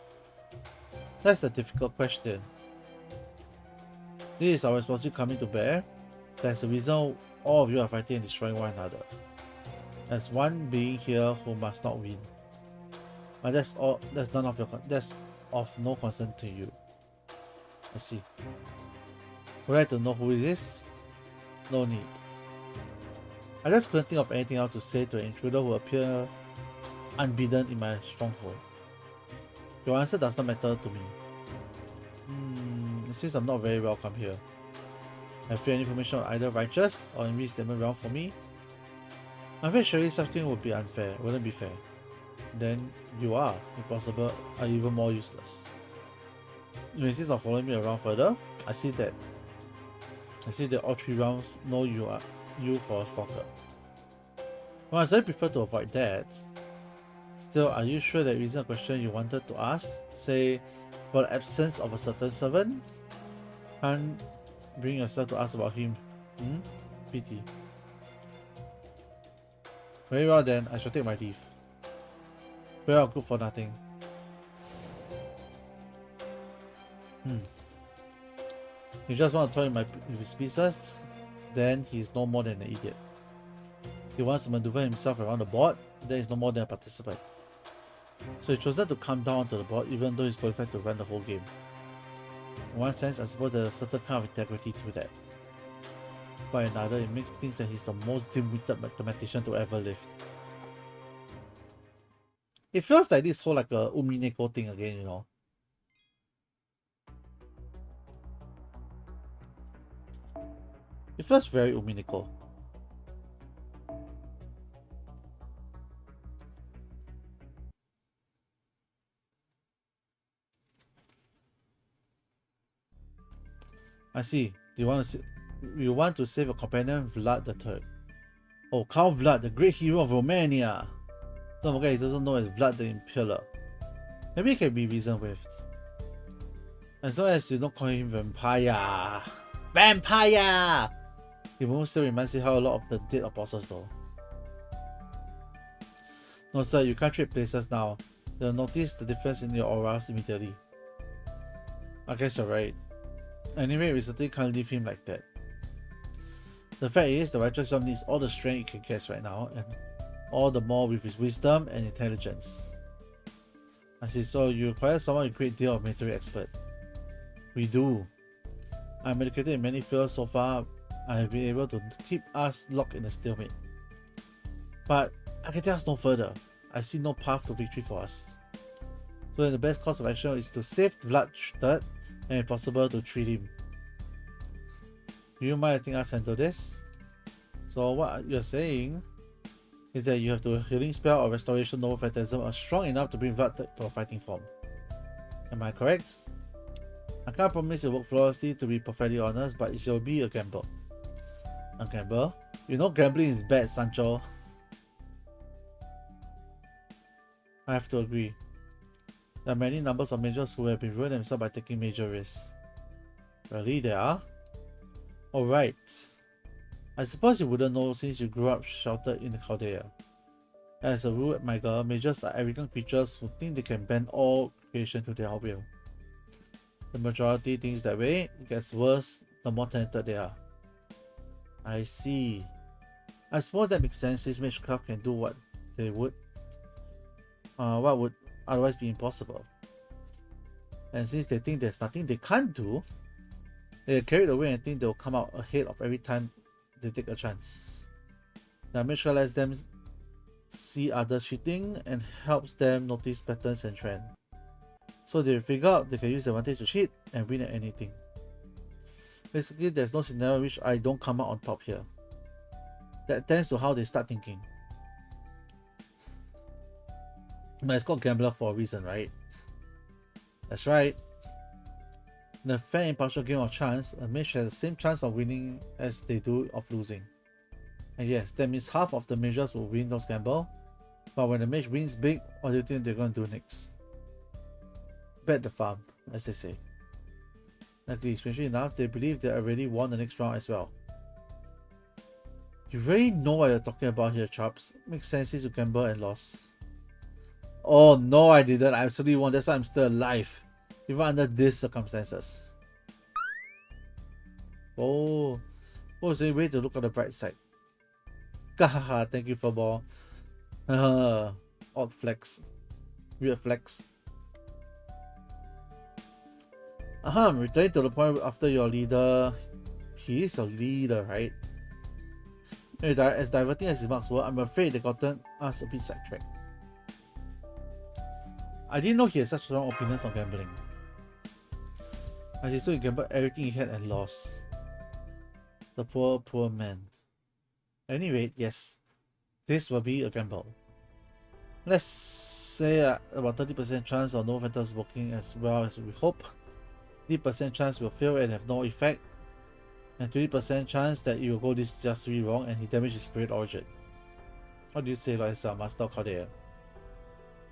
That's a difficult question. This is our responsibility coming to bear. There's a reason all of you are fighting and destroying one another. There's one being here who must not win. But that's of no concern to you. I see. Would you like to know who it is? No need. I just couldn't think of anything else to say to an intruder who appeared unbidden in my stronghold. Your answer does not matter to me. It seems I'm not very welcome here. Have you any information on either righteous or enemy statement realm for me? I'm very sure such thing would be unfair, wouldn't be fair. Then you are, impossible, are even more useless. You insist on following me around further. I see that all 3 rounds know you for a stalker. Well, I certainly prefer to avoid that. Still, are you sure that isn't a question you wanted to ask? Say, about the absence of a certain servant? Can't bring yourself to ask about him. Pity. Very well then, I shall take my leave. Well, good for nothing. You just want to toy with his pieces? Then he is no more than an idiot. He wants to maneuver himself around the board, then he's no more than a participant. So he chose to come down onto the board even though he's qualified to run the whole game. In one sense, I suppose there's a certain kind of integrity to that. By another, it makes things that he's the most dim-witted mathematician to ever live. It feels like this whole like a Umineko thing again, you know. It feels very Umineko. I see. You want to save a companion, Vlad the Third. Oh, Count Vlad, the great hero of Romania. Don't forget he's also known as Vlad the Impaler. Maybe it can be reasoned with. As long as you don't call him Vampire. Vampire! He most still reminds you how a lot of the dead apostles though. No sir, you can't trade places now. They'll notice the difference in your auras immediately. I guess you're right. Anyway, we certainly can't leave him like that. The fact is, the righteous one needs all the strength he can get right now, and all the more with his wisdom and intelligence. I see, so you require someone with a great deal of military expert. We do. I'm educated in many fields so far. I have been able to keep us locked in a stalemate. But I can take us no further. I see no path to victory for us. So then the best course of action is to save Vlad III and if possible to treat him. Do you mind letting us handle this? So what you're saying is that you have to healing spell or restoration over phantasm are strong enough to bring Vlad to a fighting form. Am I correct? I can't promise it will work flawlessly, to be perfectly honest, but it shall be a gamble. A gamble? You know gambling is bad, Sancho. I have to agree. There are many numbers of majors who have been ruined themselves by taking major risks. Really, there are? Alright. I suppose you wouldn't know since you grew up sheltered in the Caldera. As a rule, my girl, majors are arrogant creatures who think they can bend all education to their will. The majority thinks that way. It gets worse the more talented they are. I see. I suppose that makes sense since Magecraft can do what would otherwise be impossible. And since they think there's nothing they can't do, they get carried away and think they'll come out ahead of every time they take a chance. Now Magecraft lets them see others cheating and helps them notice patterns and trends. So they figure out they can use the advantage to cheat and win at anything. Basically, there's no scenario in which I don't come out on top here. That tends to how they start thinking. But it's called Gambler for a reason, right? That's right. In a fair impartial game of chance, a mage has the same chance of winning as they do of losing. And yes, that means half of the mages will win those gamble. But when the mage wins big, what do you think they're going to do next? Bet the farm, as they say. Luckily, strangely enough, they believe they already won the next round as well. You really know what you're talking about here, chaps. Makes sense since you gamble and lost. Oh no, I didn't. I absolutely won. That's why I'm still alive. Even under these circumstances. Oh, what was a way to look on the bright side? Gahaha, thank you for ball. Odd flex. Weird flex. Returning to the point after your leader. He is your leader, right? As diverting as his marks were, I'm afraid they gotten us a bit sidetracked. I didn't know he had such strong opinions on gambling. As he saw he gambled everything he had and lost. The poor, poor man. At any rate, yes, this will be a gamble. Let's say about 30% chance of no phantoms working as well as we hope. 30% chance will fail and have no effect. And 20% chance that it will go disastrously wrong and he damages his spirit origin. What do you say, Loisa, Master Cordair?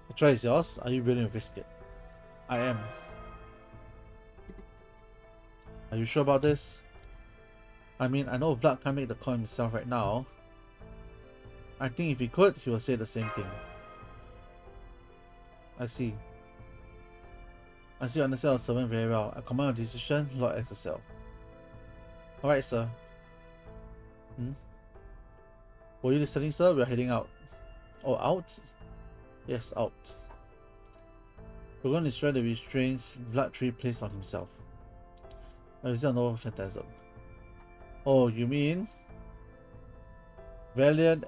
The choice is yours. Are you willing to risk it? I am. Are you sure about this? I mean, I know Vlad can't make the call himself right now. I think if he could, he will say the same thing. I see. I see you understand your servant very well. I command your decision, Lord Exocel. Alright, sir. Were you listening, sir? We're heading out. Oh, out? Yes, out. We're going to destroy the restraints Vlad Tree placed on himself. Is there no phantasm? Oh, you mean Valiant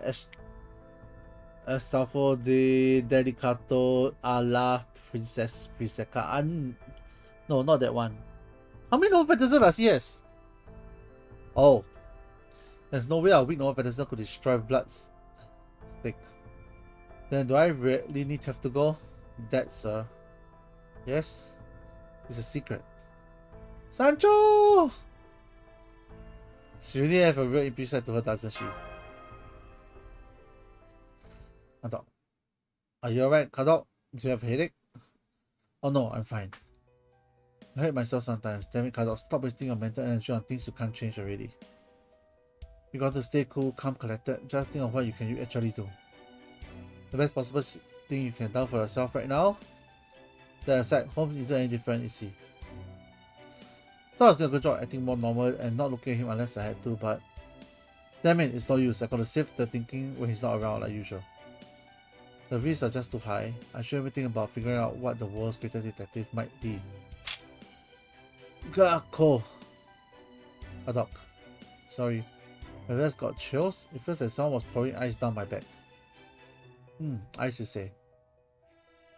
Estafo de Dedicato a la Princess Priseca? No, not that one. How many no phantasm does he has? Oh, there's no way our weak no phantasm could destroy Vlad's stick. Then do I really need to have to go? That, sir. Yes? It's a secret. Sancho! She really have a real impish side to her, doesn't she? Kadok. Are you alright, Kadok? Do you have a headache? Oh no, I'm fine. I hurt myself sometimes. Damn it, Kadok. Stop wasting your mental energy on things you can't change already. You got to stay cool, calm, collected. Just think of what you can actually do. The best possible thing you can do for yourself right now. That aside, Holmes isn't any different, is he? I thought I was doing a good job acting more normal and not looking at him unless I had to, but damn it, it's no use. I gotta save the thinking when he's not around like usual. The risks are just too high. I shouldn't think about figuring out what the world's greatest detective might be. Gakko! A dog. Sorry. My vest got chills. It feels like someone was pouring ice down my back. Ice you say.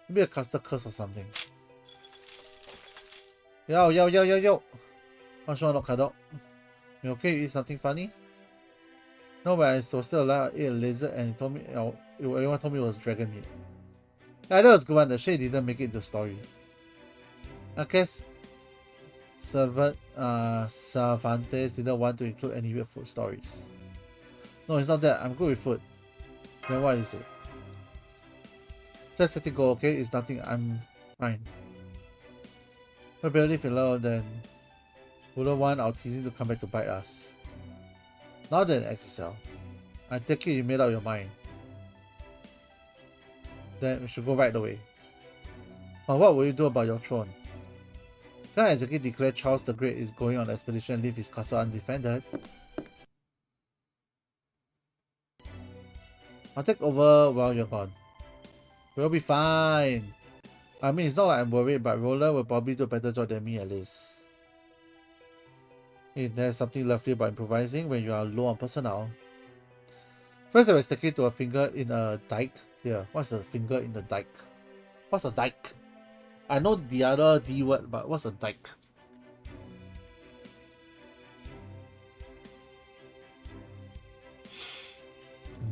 Maybe a caster curse or something. Yo! What's wrong, Kadok? You okay? You eat something funny? No, but I was still alive. I ate a lizard and he told me, everyone told me it was dragon meat. Yeah, that was good one. The shade didn't make it into the story. I guess Cervantes didn't want to include any weird food stories. No, it's not that. I'm good with food. Then what is it? Just let it go, okay? It's nothing. I'm fine. I barely feel low, then wouldn't want our teasing to come back to bite us. Now then, Exocel, I take it you made up your mind. Then we should go right away. But what will you do about your throne? Can't exactly declare Charles the Great is going on expedition and leave his castle undefended. I'll take over while you're gone. We'll be fine. I mean, it's not like I'm worried, but Roland will probably do a better job than me at least. There's something lovely about improvising when you are low on personnel. First, I was sticking to a finger in a dike. Here, what's a finger in the dike? What's a dike? I know the other D word, but what's a dike?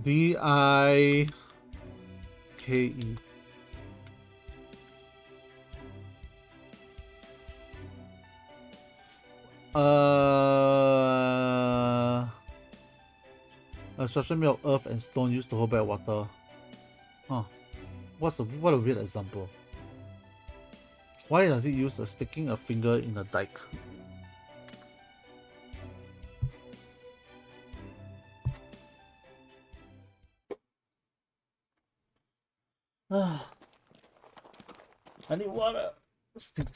D-I-K-E. A structure made of earth and stone used to hold back water. Huh. What a weird example. Why does it use sticking a finger in a dike? I need water. Stink.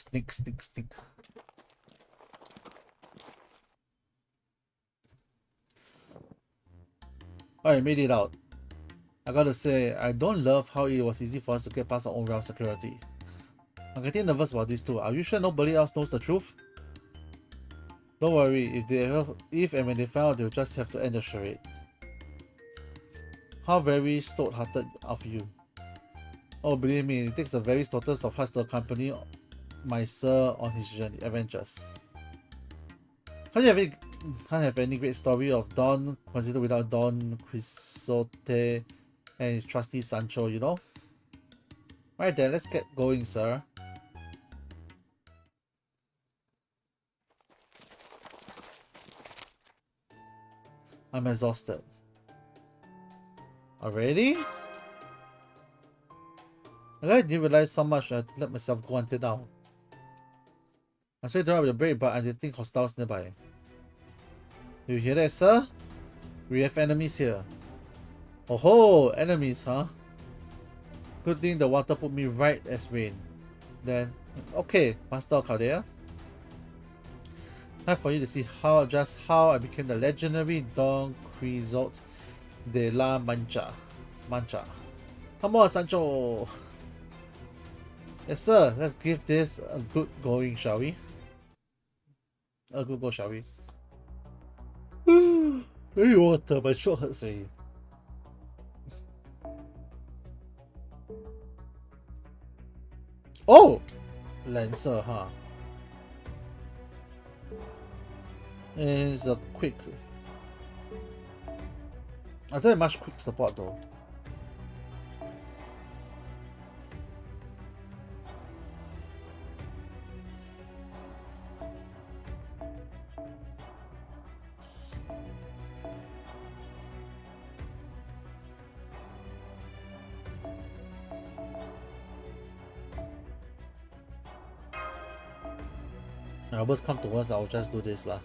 Alright, made it out. I gotta say, I don't love how it was easy for us to get past our own realm security. I'm getting nervous about this too. Are you sure nobody else knows the truth? Don't worry, if and when they find out, they'll just have to end the charade. How very stout-hearted of you. Oh, believe me, it takes a very stoutest of hearts to accompany my sir on his adventures. Can't have any great story of Don Quixote without Don Quixote and his trusty Sancho, you know? Right then, let's get going, sir. I'm exhausted. Already? I didn't realize how much I let myself go until now. I saw you drop your break, but I didn't think hostiles nearby. You hear that, sir? We have enemies here. Oh ho! Enemies, huh? Good thing the water put me right as rain. Then, okay, Master Caldea. Time for you to see just how I became the legendary Don Quixote de la Mancha. Come on, Sancho! Yes, sir. Let's give this a good going, shall we? A good go, shall we? Maybe water, my throat hurts already. Oh! Lancer, huh? It's a quick. I don't have much quick support though. When worst come to worst, I'll just do this lah.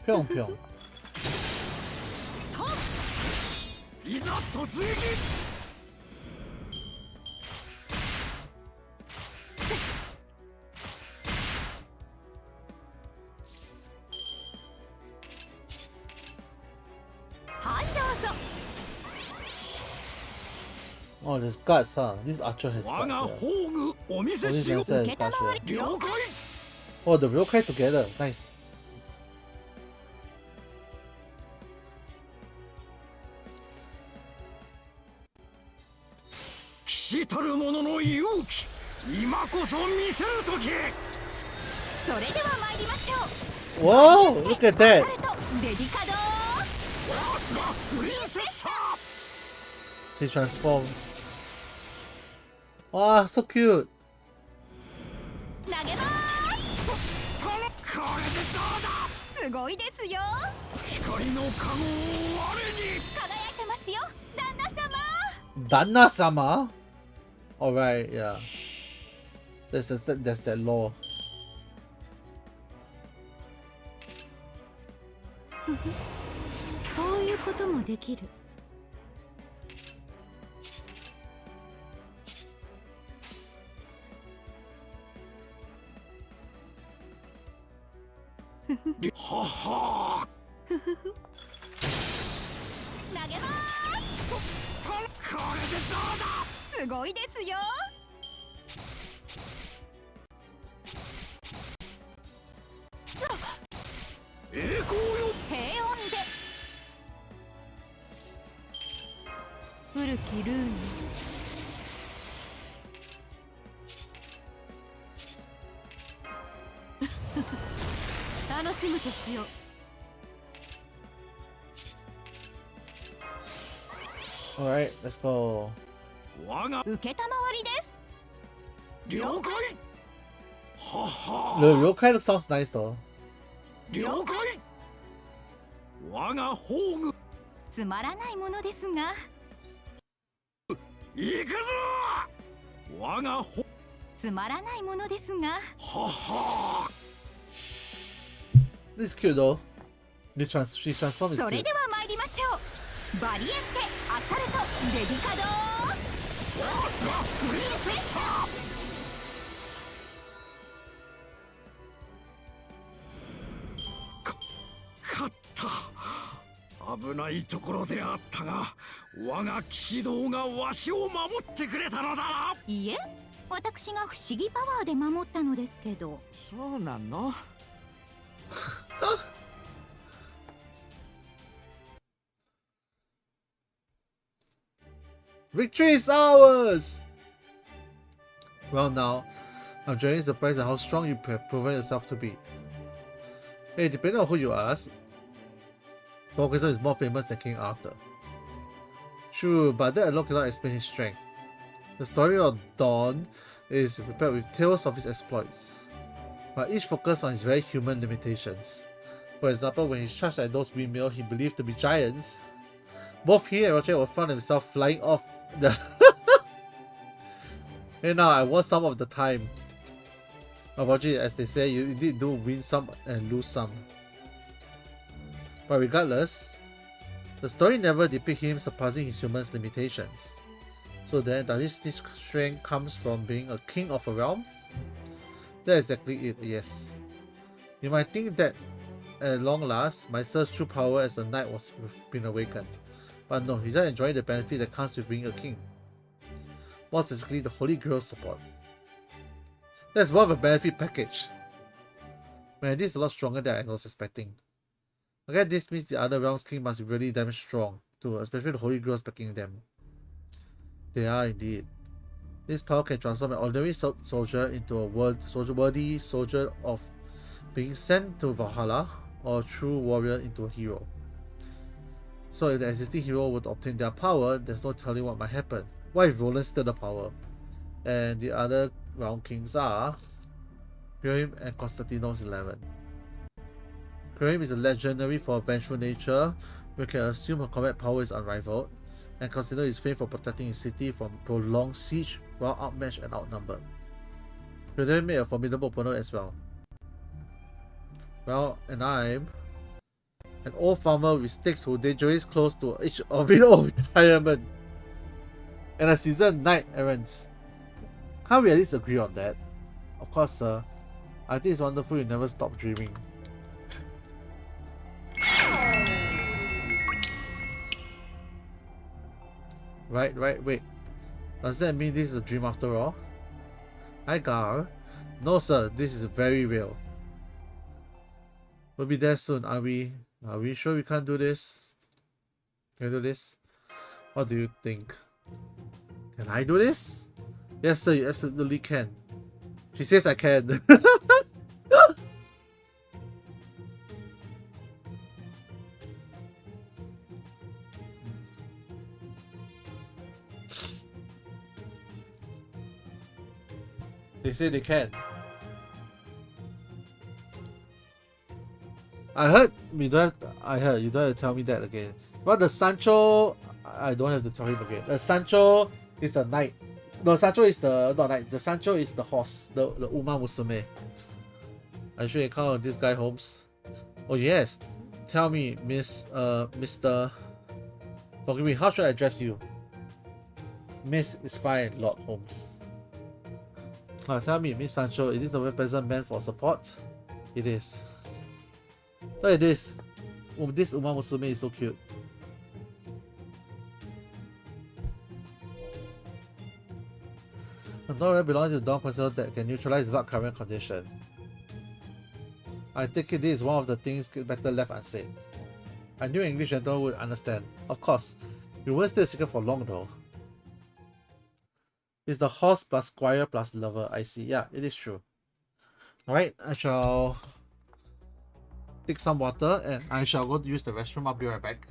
Pyong pyong. Oh, there's guts, huh? This archer has guts. Yeah. Oh, this lancer has guts. Yeah. Oh, the Ryokai together. Nice. Whoa! Look at that! She transformed. Wow, so cute! Danna-sama? Alright, yeah. There's that law. Alright, let's go. The Ryokai sounds nice though. This is cute though. She transformed is cute. Victory is ours! Well now, I'm genuinely surprised at how strong you have proven yourself to be. Hey, depending on who you ask, Bokusan is more famous than King Arthur. True, but that alone cannot explain his strength. The story of Dawn is prepared with tales of his exploits, but each focused on his very human limitations. For example, when he's charged at those windmills he believed to be giants, both he and Roger will find himself flying off the and now I won some of the time. Unfortunately, as they say, you indeed do win some and lose some. But regardless, the story never depicts him surpassing his human limitations. So then, does this strength comes from being a king of a realm? That's exactly it, yes. You might think that at long last, my son's true power as a knight was been awakened. But no, he's just enjoying the benefit that comes with being a king. More specifically, the Holy Grail's support. That's more of a benefit package. Man, this is a lot stronger than I was expecting. Okay, this means the other realms king must be really damn strong too, especially the Holy Grails backing them. They are indeed. This power can transform an ordinary soldier into a worthy soldier of being sent to Valhalla, or a true warrior into a hero. So if the existing hero were to obtain their power, there's no telling what might happen. What if Roland still the power? And the other realm kings are Grim and Constantinos 11. Grim is a legendary for a vengeful nature, we can assume her combat power is unrivaled, and Constantino is famed for protecting his city from prolonged siege while outmatched and outnumbered. Grim made a formidable opponent as well. Well, and I'm an old farmer with stakes who dangerously close to age of retirement, and a seasoned knight errant. Can't we at least agree on that? Of course, sir. I think it's wonderful you never stop dreaming. Right, wait. Does that mean this is a dream after all? Hi, Gar. No, sir. This is very real. We'll be there soon. Are we? Are we sure we can't do this? Can we do this? What do you think? Can I do this? Yes, sir. You absolutely can. She says I can. They say they can. I heard you don't have to tell me that again. But the Sancho, I don't have to tell him again. The Sancho is the knight. No, Sancho is the not knight. The Sancho is the horse. The Uma Musume. Are you sure you encountered this guy, Holmes? Oh yes. Tell me, Mr. Forgive me. How should I address you? Miss is fine, Lord Holmes. Tell me, Miss Sancho, is this the way present meant for support? It is. Look at this. This Uma Musume is so cute. A door belonging to the Dawn Conceal that can neutralize without current condition. I take it this is one of the things better left unsaid. I knew English gentleman would understand. Of course. You won't stay a secret for long though. It's the horse plus squire plus lover. I see. Yeah, it is true. Alright, I shall take some water and I shall go to use the restroom. I'll be right back.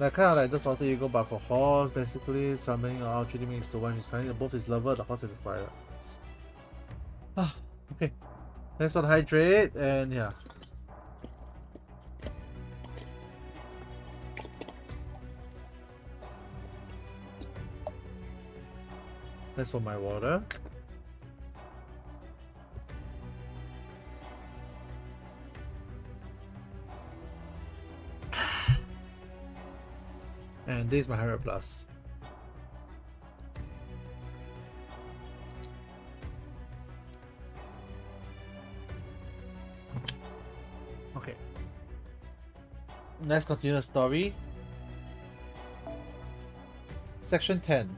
Like kind of like this alter ego but for horse, basically summoning our treaty means to one who's currently both his lover, the horse and his rider. Okay. Let's not hydrate and yeah. That's for my water. And this is my 100 plus. Okay. Let's continue the story. Section 10.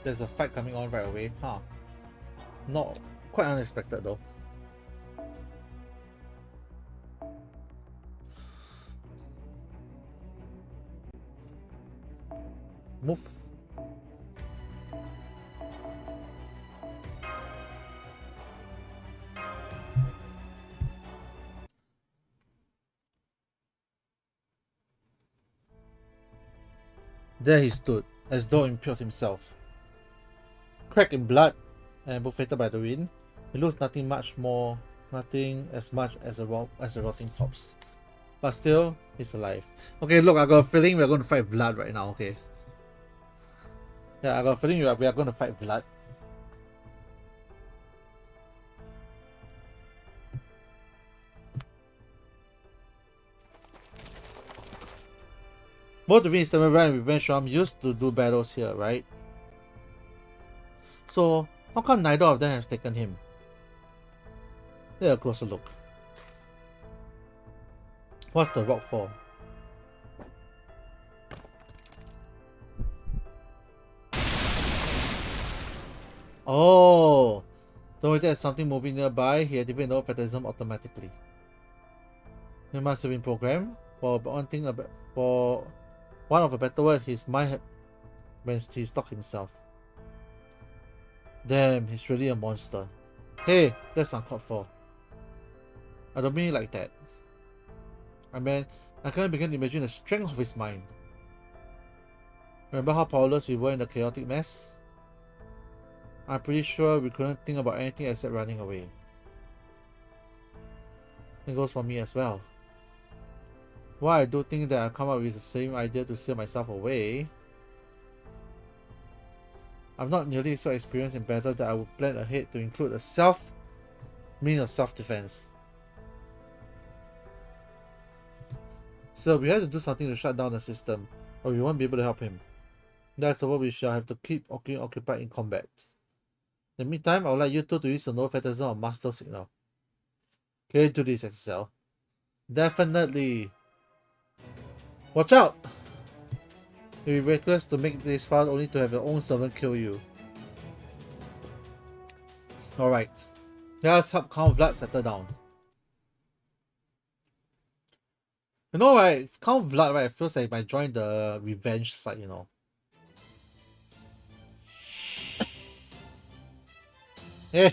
There's a fight coming on right away, huh? Not quite unexpected though. Move. There he stood, as though impaled himself. Cracked in blood and buffeted by the wind, he looks nothing as much as a rotting corpse. But still, he's alive. Okay, look, I got a feeling we're going to fight blood right now, okay? Yeah, I got a feeling we are going to fight blood. Both the Instagram and Revenge Traum used to do battles here, right? So how come neither of them have taken him? Take a closer look. What's the rock for? Oh! Don't wait, there's something moving nearby. He activated no fatalism automatically. He must have been programmed. For one thing, for one of a better word, his mind had when he stalked himself. Damn, he's really a monster. Hey, that's uncalled for. I don't mean it like that. I mean, I can't begin to imagine the strength of his mind. Remember how powerless we were in the chaotic mess? I'm pretty sure we couldn't think about anything except running away. It goes for me as well. While I do think that I've come up with the same idea to steal myself away, I'm not nearly so experienced in battle that I would plan ahead to include a means of self-defense. So we have to do something to shut down the system, or we won't be able to help him. That's what we shall have to keep occupied in combat. In the meantime, I would like you two to use the no fatalism or master signal. Can you do this, XL? Definitely. Watch out! It would be reckless to make this far only to have your own servant kill you. Alright. Let us help Count Vlad settle down. You know, right? Count Vlad, right? It feels like I might join the revenge side, you know. Eh.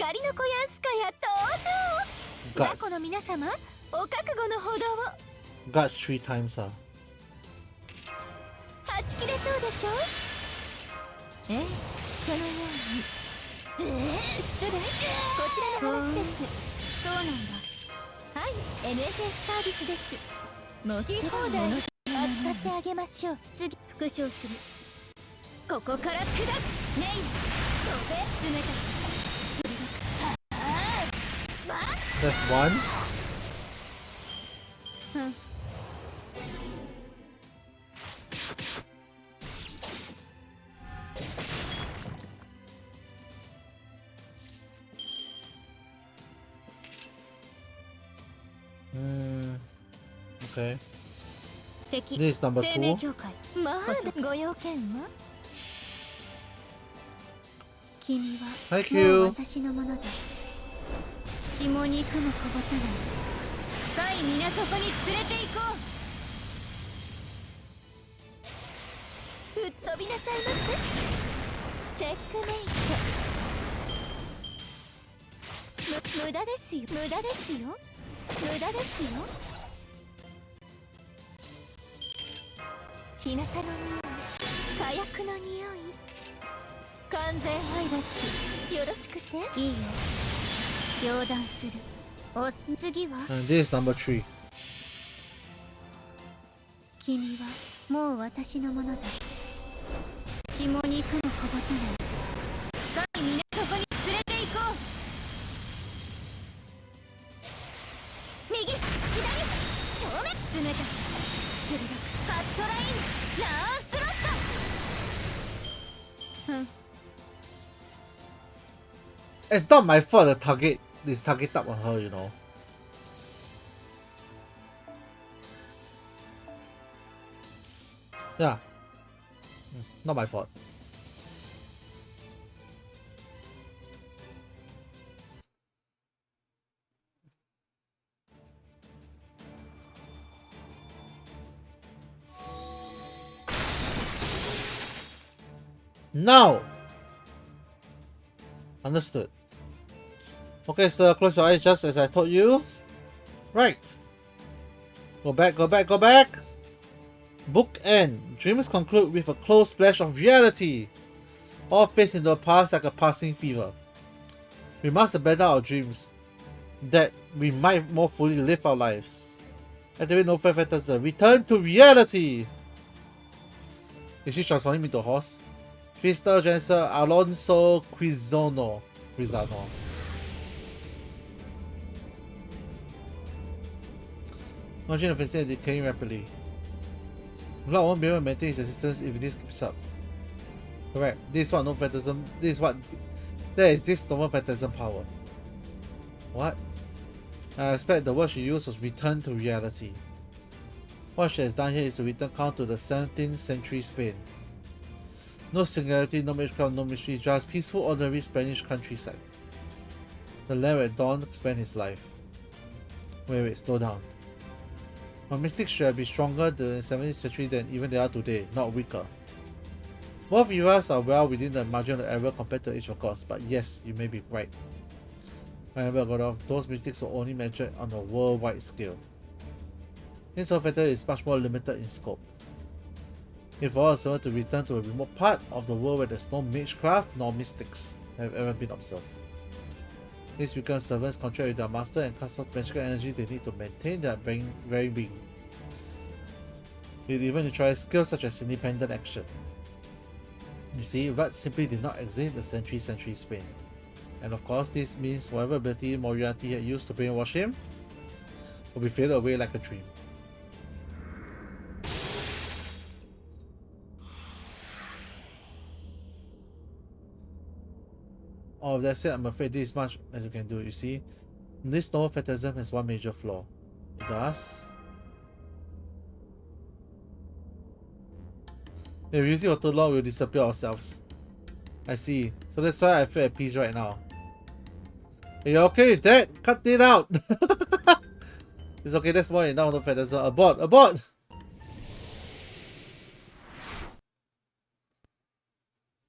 Guts. Guts 3 times, huh? はち切れそうでしょ。そのように。失礼。こちらの話です。そうなんだ。はい、NSS サービスです。もちろん物扱ってあげましょう。次、復唱する。ここから砕く。ネイ。飛べ、冷たく。That's one. Okay. This is number 2. まあ、ご用件は君は Thank もう you. 私のものだ。血も肉もこぼさない深い水底に連れて行こう。吹っ飛びなさいますチェックメイト。無駄ですよ。無駄ですよ。無駄ですよ。日向の匂い、火薬の匂い、完全配列。よろしくていいよ。両断する。お、次は And this is number 3. 君はもう私のものだ。血も肉もこぼさない深い水底に連れて行こう。右、左、正面、冷たく鋭くカットライン、ランスロット。It's not my fault the target is targeted up on her, you know. Yeah. Not my fault. No! Understood. Okay, sir, close your eyes just as I told you. Right. Go back, go back, go back! Book end. Dreams conclude with a close splash of reality. All fades into the past like a passing fever. We must abandon our dreams, that we might more fully live our lives. Activate no fair factors. Return to reality! Is she transforming into a horse? Twister Janser Alonso Quizano. Imagine the facility decaying rapidly. Vlad won't be able to maintain his existence if this keeps up. Correct. This is what no phantasm. This is what. There is this normal phantasm power. What? I expect the word she used was return to reality. What she has done here is to return count to the 17th century Spain. No singularity, no witchcraft, no mystery, just peaceful, ordinary Spanish countryside. The land where Don spent his life. Wait, slow down. My mystics should have been stronger in the 17th century than even they are today, not weaker. Both eras are well within the margin of error compared to Age of Gods, but yes, you may be right. Remember, God, those mystics were only measured on a worldwide scale. This factor is much more limited in scope. If all are to return to a remote part of the world where there's no magecraft nor mystics have ever been observed. These weakened servants contract with their master and cast out magical energy they need to maintain their very being. It even tries skills such as independent action. You see, Vlad simply did not exist in the century Spain. And of course, this means whatever ability Moriarty had used to brainwash him will be faded away like a dream. All of that said, I'm afraid this is much as you can do. You see, this novel phantasm has one major flaw. It does. If we use it for too long, we'll disappear ourselves. I see. So that's why I feel at peace right now. Are you okay with that? Cut it out! It's okay, that's more enough of phantasm. Abort! Abort!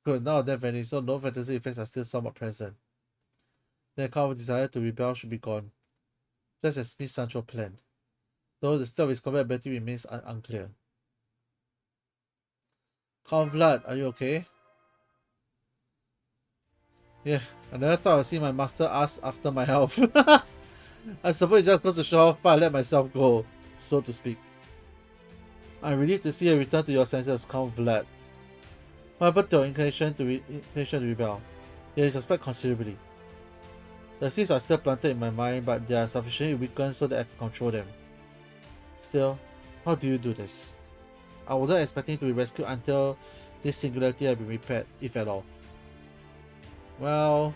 Good, now that vanished, so no fantasy effects are still somewhat present. Their kind of desire to rebel should be gone. Just as Miss Sancho planned. Though the state of his combat ability remains unclear. Count Vlad, are you okay? Yeah, I never thought I'd see my master ask after my health. I suppose it just goes to show how far I let myself go, so to speak. I'm relieved to see a return to your senses, Count Vlad. What happened to your inclination to rebel? It is suspect considerably. The seeds are still planted in my mind, but they are sufficiently weakened so that I can control them. Still, how do you do this? I wasn't expecting to be rescued until this singularity had been repaired, if at all. Well,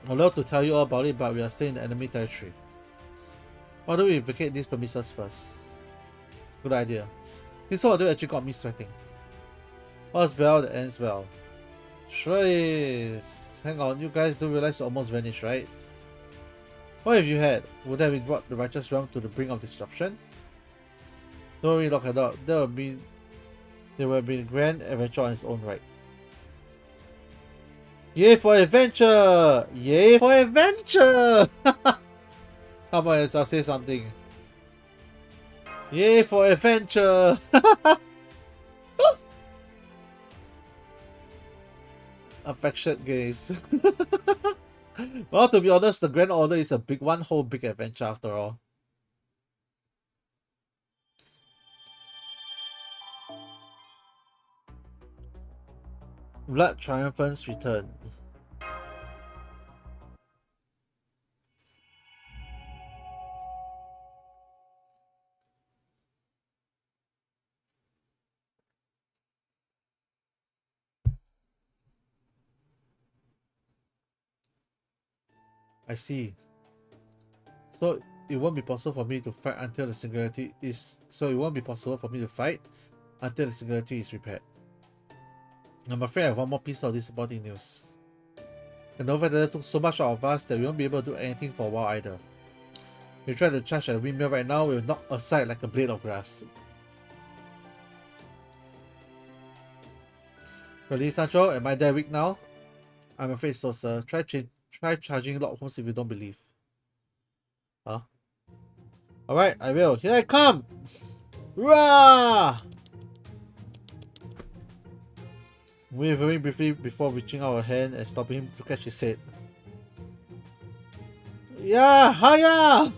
I'd love to tell you all about it, but we are still in the enemy territory. Why don't we vacate these premises first? Good idea. This whole ordeal actually got me sweating. All's well that ends well. Sure is. Hang on, you guys do realize you almost vanished, right? What if you had? Would that have brought the righteous realm to the brink of disruption? Don't worry, lock it out. There would have been a grand adventure on its own right. Yay for adventure! Yay for adventure! Come on, I'll say something. Yay for adventure! Affectionate gaze. Well, to be honest, the Grand Order is a one whole big adventure after all. Vlad Triumphant's return. I see. So it won't be possible for me to fight until the singularity is. So it won't be possible for me to fight until the singularity is repaired. I'm afraid I have one more piece of disappointing news. The Nova took so much out of us that we won't be able to do anything for a while either. If we try to charge at a windmill right now, we'll knock aside like a blade of grass. Really, Sancho? Am I that weak now? I'm afraid so, sir. Try charging Lord Holmes if you don't believe. Huh? Alright, I will. Here I come! Rah! Wavering briefly before reaching out a hand and stopping him to catch his head. Yeah! Hiya!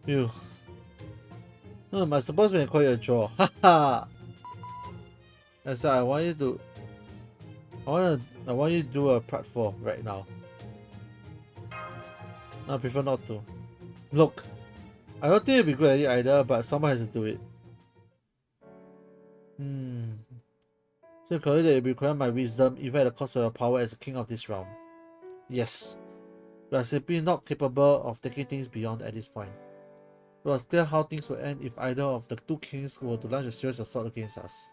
Phew. I suppose we can call it a draw. Haha! That's why I want you to do a part 4 right now. I prefer not to. Look, I don't think it'll be good at it either, but someone has to do it. So clearly that it require my wisdom, even at the cost of your power as the king of this realm. Yes. We are simply not capable of taking things beyond at this point. It was clear how things would end if either of the two kings were to launch a serious assault against us.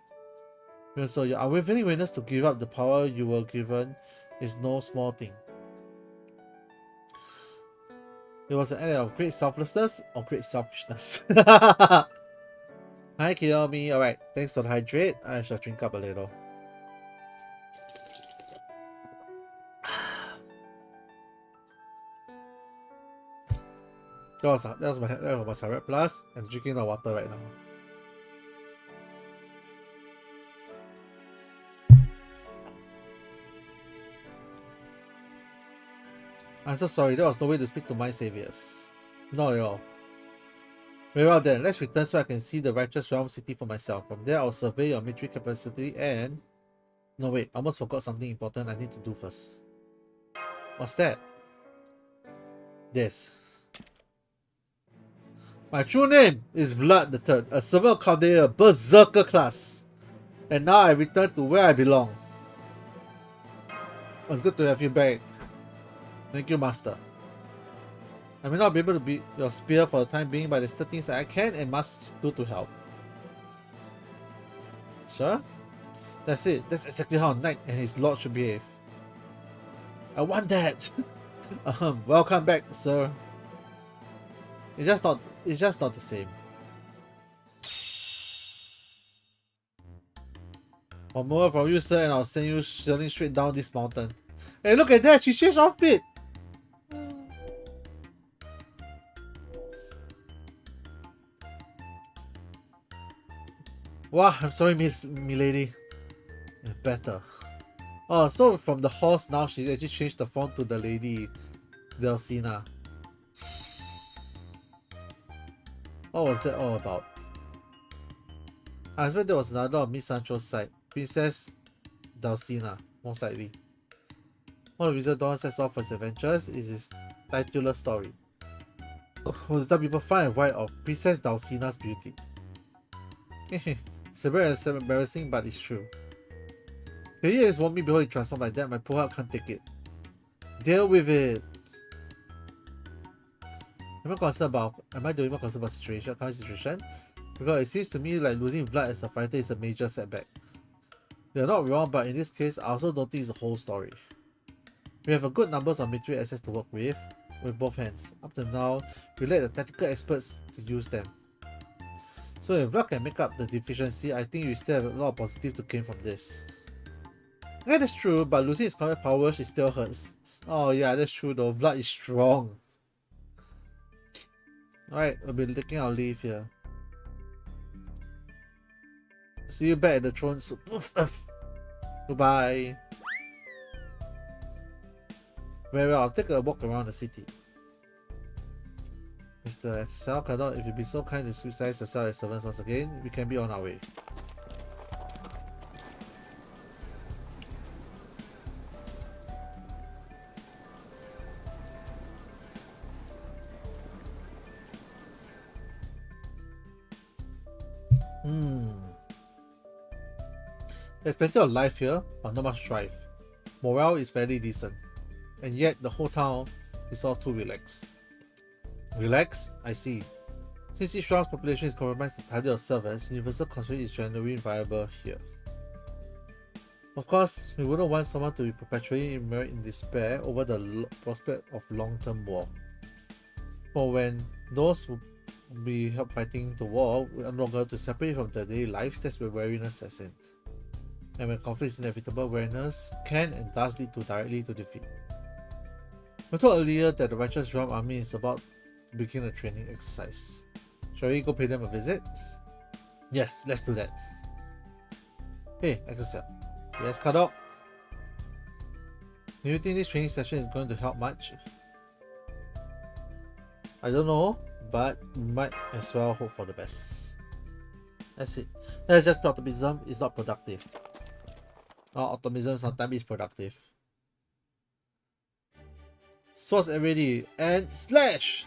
Even so, your unwavering willingness to give up the power you were given is no small thing. It was an act of great selflessness or great selfishness. Hi Kiyomi, alright, thanks for the hydrate. I shall drink up a little. That was my cigarette plus. I'm drinking my water right now. I'm so sorry, there was no way to speak to my saviors. Not at all. Very well then, let's return so I can see the righteous realm city for myself. From there, I'll survey your military capacity and... No wait, I almost forgot something important I need to do first. What's that? This. My true name is Vlad III, a servant of Caldea, Berserker class. And now I return to where I belong. It's good to have you back. Thank you, Master. I may not be able to be your spear for the time being, but there's still things I can and must do to help. Sure? That's it. That's exactly how a knight and his lord should behave. I want that! Welcome back, sir. It's just not the same. One more from you, sir, and I'll send you sailing straight down this mountain. Hey, look at that! She changed outfit! Wow, I'm sorry, milady. Better. Oh, so from the horse now she actually changed the form to the lady Delcina. What was that all about? I expect there was another on Miss Sancho's side. Princess Delcina, most likely. One of the reasons Dawn sets off for his adventures is his titular story. Was that people find and write of Princess Delcina's beauty. It's very embarrassing, but it's true. Can you just want me before you transform like that? My poor heart can't take it. Deal with it. Am I the only one concerned about current situation? Because it seems to me like losing Vlad as a fighter is a major setback. You're not wrong, but in this case, I also don't think it's the whole story. We have a good numbers of military assets to work with both hands. Up to now, we let the tactical experts to use them. So if Vlad can make up the deficiency, I think we still have a lot of positive to gain from this. Yeah, that's true, but losing his combat power, she still hurts. Oh yeah, that's true though. Vlad is strong. Alright, we'll be taking our leave here. See you back at the throne soon. Goodbye. Very well, I'll take a walk around the city. Mr. Salcador, if you'd be so kind to scrutinize yourself as servants once again, we can be on our way. There's plenty of life here, but not much drive. Morale is fairly decent, and yet the whole town is all too relaxed. Relax? I see. Since each round's population is compromised entirely of servants, universal control is generally viable here. Of course, we wouldn't want someone to be perpetually immersed in despair over the prospect of long-term war. But when those who be help fighting the war are no longer to separate from their daily lives, that's where weariness sets in. And when conflict is inevitable, weariness can and does lead directly to defeat. We told earlier that the righteous realm army is about to begin a training exercise. Shall we go pay them a visit? Yes, let's do that. Hey, Exocel. Yes, Kadok? Do you think this training session is going to help much? I don't know, but we might as well hope for the best. That's it. That's just optimism is not productive. Optimism sometimes is productive. Swords ready and slash!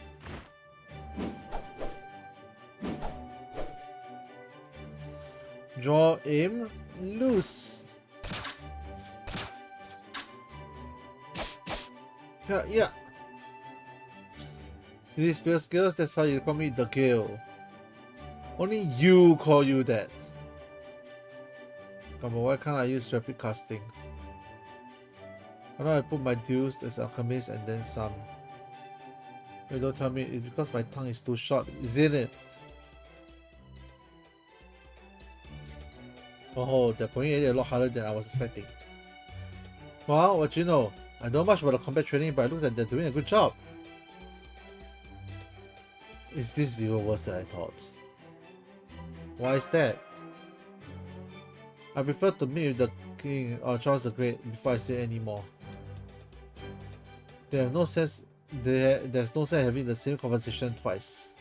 Draw, aim, loose. Yeah, yeah. See these spell skills? That's how you call me the Gale. Only you call you that. Come on, why can't I use rapid casting? Why don't I put my dues as alchemist and then some? Wait, don't tell me it's because my tongue is too short, isn't it? Oh, they're going at it a lot harder than I was expecting. Well, what you know? I don't know much about the combat training, but it looks like they're doing a good job. Is this even worse than I thought? Why is that? I prefer to meet with the King or Charles the Great before I say any more. They have no sense. There's no sense having the same conversation twice.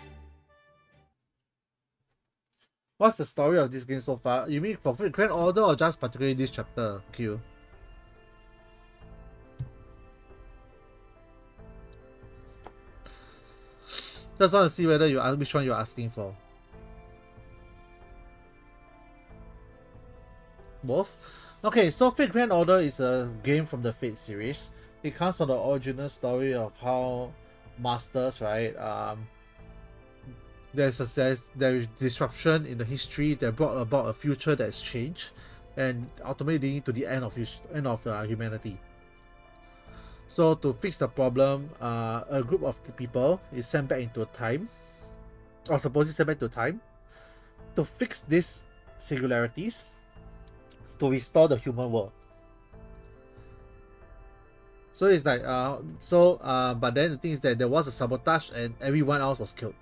What's the story of this game so far? You mean for Grand Order or just particularly this chapter, Q? Just want to see whether you which one you're asking for. Both? Okay, so Fate Grand Order is a game from the Fate series. It comes from the original story of how masters, right? There is disruption in the history that brought about a future that's changed, and ultimately leading to the end of humanity. So to fix the problem, a group of the people is sent back into time, or supposedly sent back to time, to fix these singularities, to restore the human world. So it's like but then the thing is that there was a sabotage and everyone else was killed,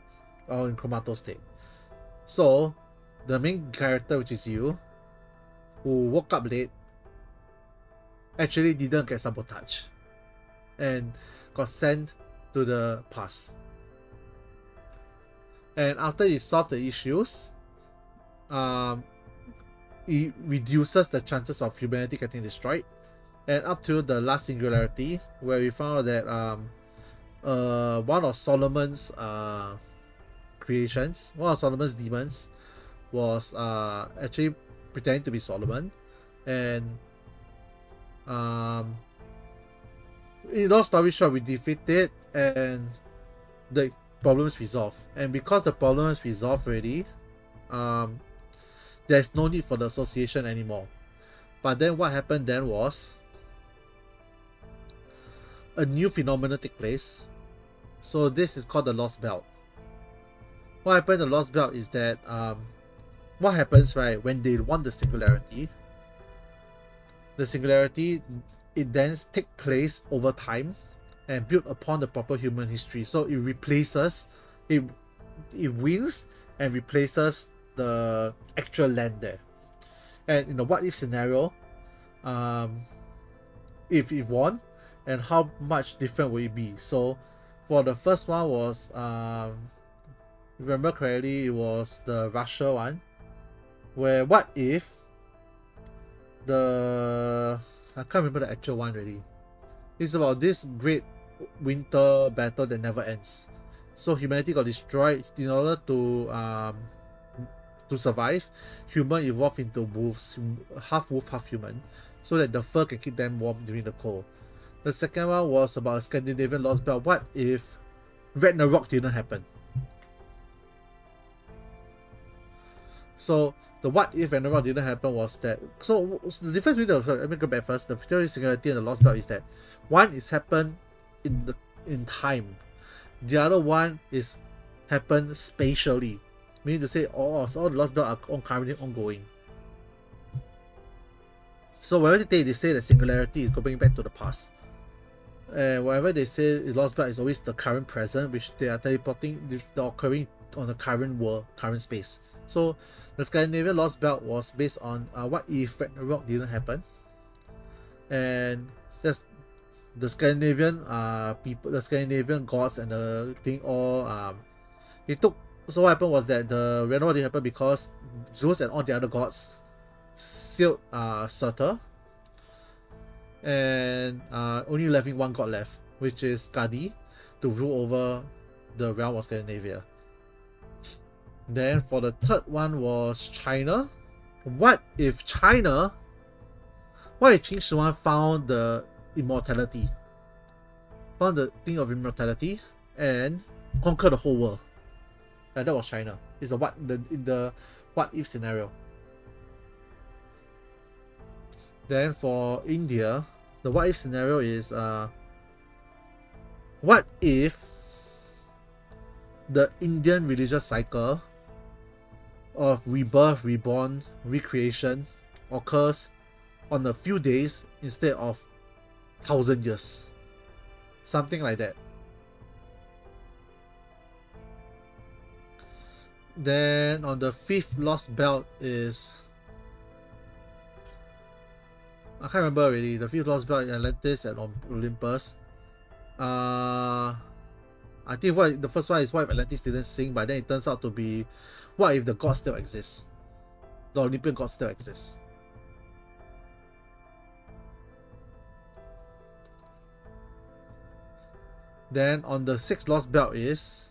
or in comatose state. So the main character, which is you, who woke up late, actually didn't get sabotaged and got sent to the past. And after you solve the issues, it reduces the chances of humanity getting destroyed. And up to the last singularity, where we found out that one of Solomon's creations, one of Solomon's demons, was actually pretending to be Solomon, and in long story short, we defeat it and the problem is resolved. And because the problem is resolved already, there's no need for the association anymore. But then what happened then was a new phenomenon took place. So this is called the Lost Belt. What happened in the Lost Belt is that what happens, right, when they want the singularity, it then takes place over time and built upon the proper human history. So it replaces, it wins and replaces the actual land there. And in the what if scenario, if it won, and how much different will it be? So for the first one was, remember correctly, it was the Russia one, where what if I can't remember the actual one really. It's about this great winter battle that never ends. So humanity got destroyed. In order to survive, human evolved into wolves, half wolf, half human, so that the fur can keep them warm during the cold. The second one was about a Scandinavian Lost Belt. What if Ragnarok didn't happen? So the what if Ragnarok didn't happen was that, so the difference between let me go back first. The future singularity and the Lost Belt is that one is happened in time, the other one is happened spatially, meaning to say so all the Lost Belt are currently ongoing. So wherever they say the singularity is going back to the past, and whatever they say Lost Belt is always the current present, which they are teleporting, the occurring on the current world, current space. So the Scandinavian Lost Belt was based on what if Ragnarok didn't happen, and that's the Scandinavian people, the Scandinavian gods and the thing all it took. So what happened was that the Ragnarok didn't happen because Zeus and all the other gods sealed Surtur, and only leaving one god left, which is Skadi, to rule over the realm of Scandinavia. Then for the third one was China, what if China, what if Qin Shi Huang found the immortality, found the thing of immortality, and conquer the whole world? And that was China. It's a in the what if scenario. Then for India, the what if scenario is what if the Indian religious cycle of rebirth, reborn, recreation occurs on a few days instead of 1,000 years. Something like that. Then on the 5th lost belt is, I can't remember already. The 5th lost belt in Atlantis and on Olympus. I think the first one is what if Atlantis didn't sink, but then it turns out to be what if the gods still exist? The Olympian gods still exist. Then on the 6th lost belt is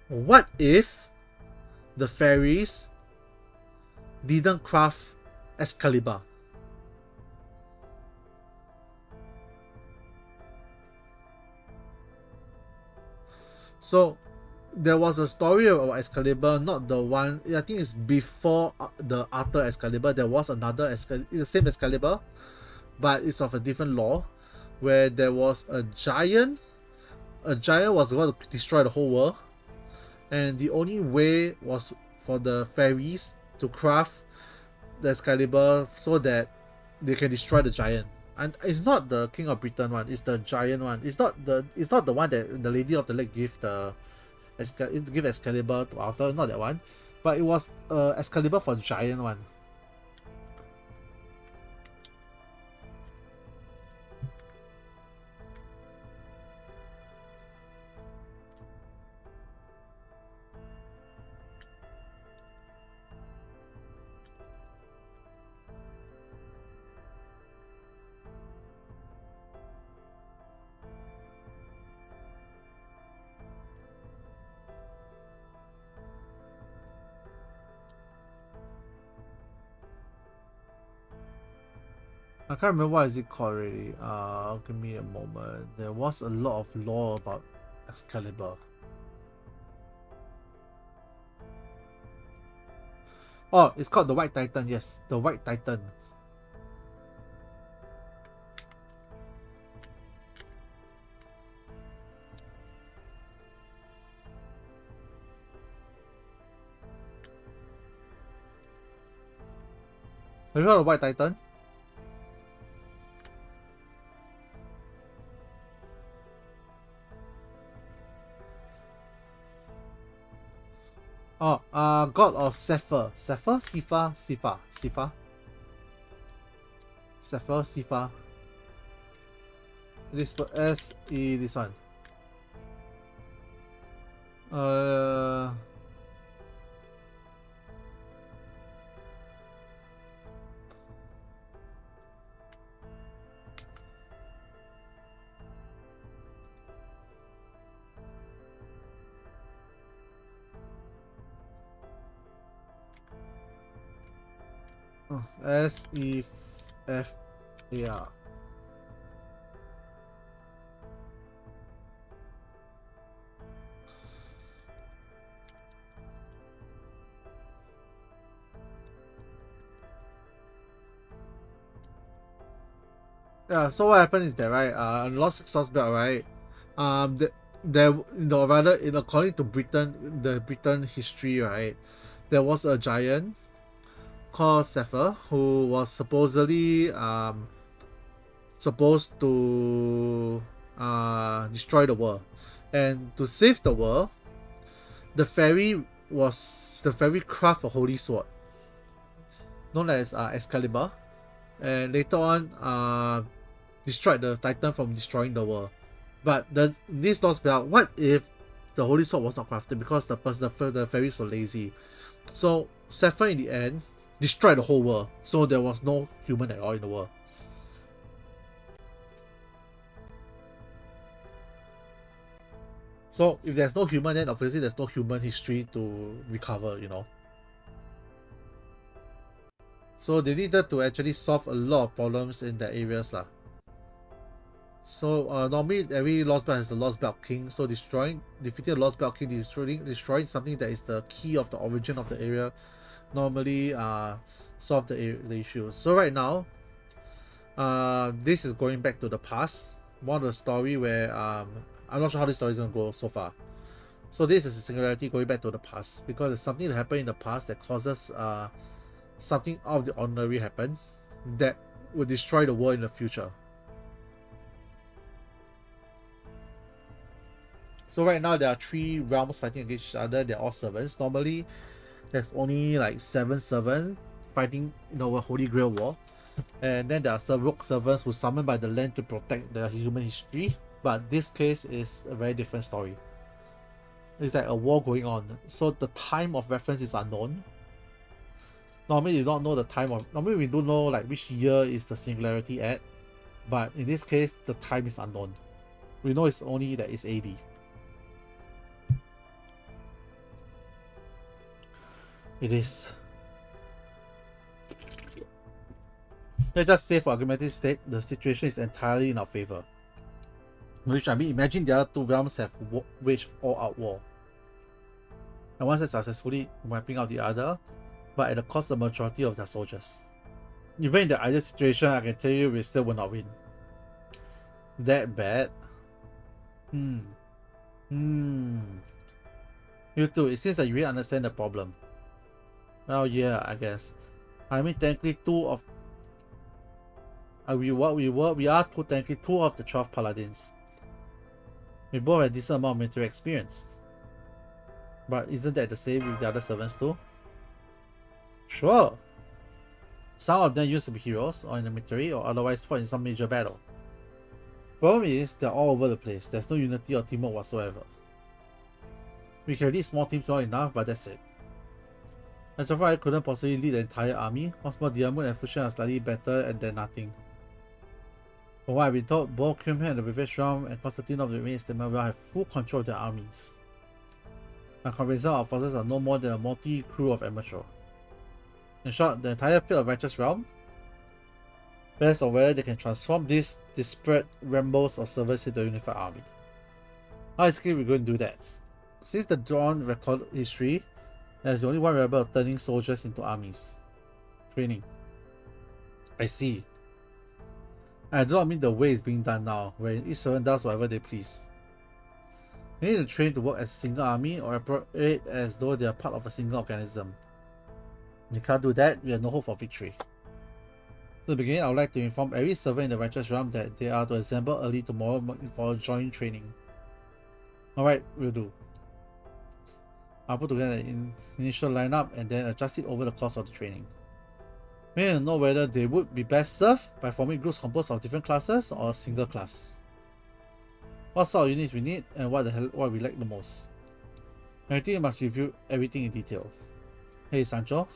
what if the fairies didn't craft Excalibur? So there was a story about Excalibur, not the one, I think it's before the Arthur Excalibur. There was another Excalibur, it's the same Excalibur, but it's of a different lore, where there was a giant was about to destroy the whole world, and the only way was for the fairies to craft the Excalibur so that they can destroy the giant. And it's not the King of Britain one, it's the giant one. It's not the one that the Lady of the Lake give Excalibur to Arthur, not that one. But it was Excalibur for giant one. I can't remember what is it called already. Give me a moment. There was a lot of lore about Excalibur. Oh, it's called the White Titan. Yes, the White Titan. Have you heard of White Titan? Oh, God of Sefer. Sefer? Sifa? Sifa? Sifa? Sefer? Sifa? This S-E, this one. S-E-F-A-R. Yeah, so what happened is that, right, Lost Source Belt, right, according to the Britain history, right, there was a giant called Sefer who was supposedly supposed to destroy the world, and to save the world, the fairy craft a holy sword known as Excalibur, and later on destroyed the Titan from destroying the world. But this lost belt, what if the holy sword was not crafted because the fairies were lazy? So Sefer in the end destroyed the whole world, so there was no human at all in the world. So if there's no human, then obviously there's no human history to recover, you know. So they needed to actually solve a lot of problems in the areas lah. So normally every Lost Belt has a Lost Belt King, so defeating a Lost Belt King, destroying something that is the key of the origin of the area, normally solve the issue. So right now, this is going back to the past. One of the story where I'm not sure how this story is gonna go so far. So this is a singularity going back to the past because there's something that happened in the past that causes something out of the ordinary happen that will destroy the world in the future. So right now there are 3 realms fighting against each other. They're all servants. Normally there's only like 7 servants fighting in our Holy Grail War. And then there are rogue servants who summoned by the land to protect the human history. But this case is a very different story. It's like a war going on. So the time of reference is unknown. Normally you don't know the time of... Normally we don't know like which year is the singularity at. But in this case, the time is unknown. We know it's only that it's AD. It is. Let's just say for argumentative sake, the situation is entirely in our favor. Which I mean, imagine the other 2 realms have waged all-out war. And once they're successfully wiping out the other, but at the cost of the majority of their soldiers. Even in the ideal situation, I can tell you we still will not win. That bad? You too, it seems like you really understand the problem. Well, yeah, I guess. I mean, technically, we are technically 2 of the 12 paladins. We both have a decent amount of military experience. But isn't that the same with the other servants too? Sure. Some of them used to be heroes or in the military or otherwise fought in some major battle. Problem is, they're all over the place. There's no unity or teamwork whatsoever. We can lead small teams well enough, but that's it. And so far I couldn't possibly lead the entire army. What's more, Diamond and Fusion are slightly better than nothing. From what I've been told, both Kim and the Reverse Realm and Constantine of the Remains Statement will have full control of their armies. My convinced our forces are no more than a multi-crew of amateur. In short, the entire field of Righteous Realm bears on whether they can transform these disparate rambles of servers into a unified army. How exactly we're going to do that? Since the drawn record history, there's only one variable of turning soldiers into armies. Training. I see. I do not mean the way it's being done now, where each servant does whatever they please. They need to train to work as a single army or operate as though they are part of a single organism. If they can't do that, we have no hope for victory. To begin, I would like to inform every servant in the Righteous Realm that they are to assemble early tomorrow for joint training. Alright, we'll do. I'll put together an initial lineup and then adjust it over the course of the training. We need to know whether they would be best served by forming groups composed of different classes or a single class. What sort of units we need and what we like the most. I think you must review everything in detail. Hey Sancho.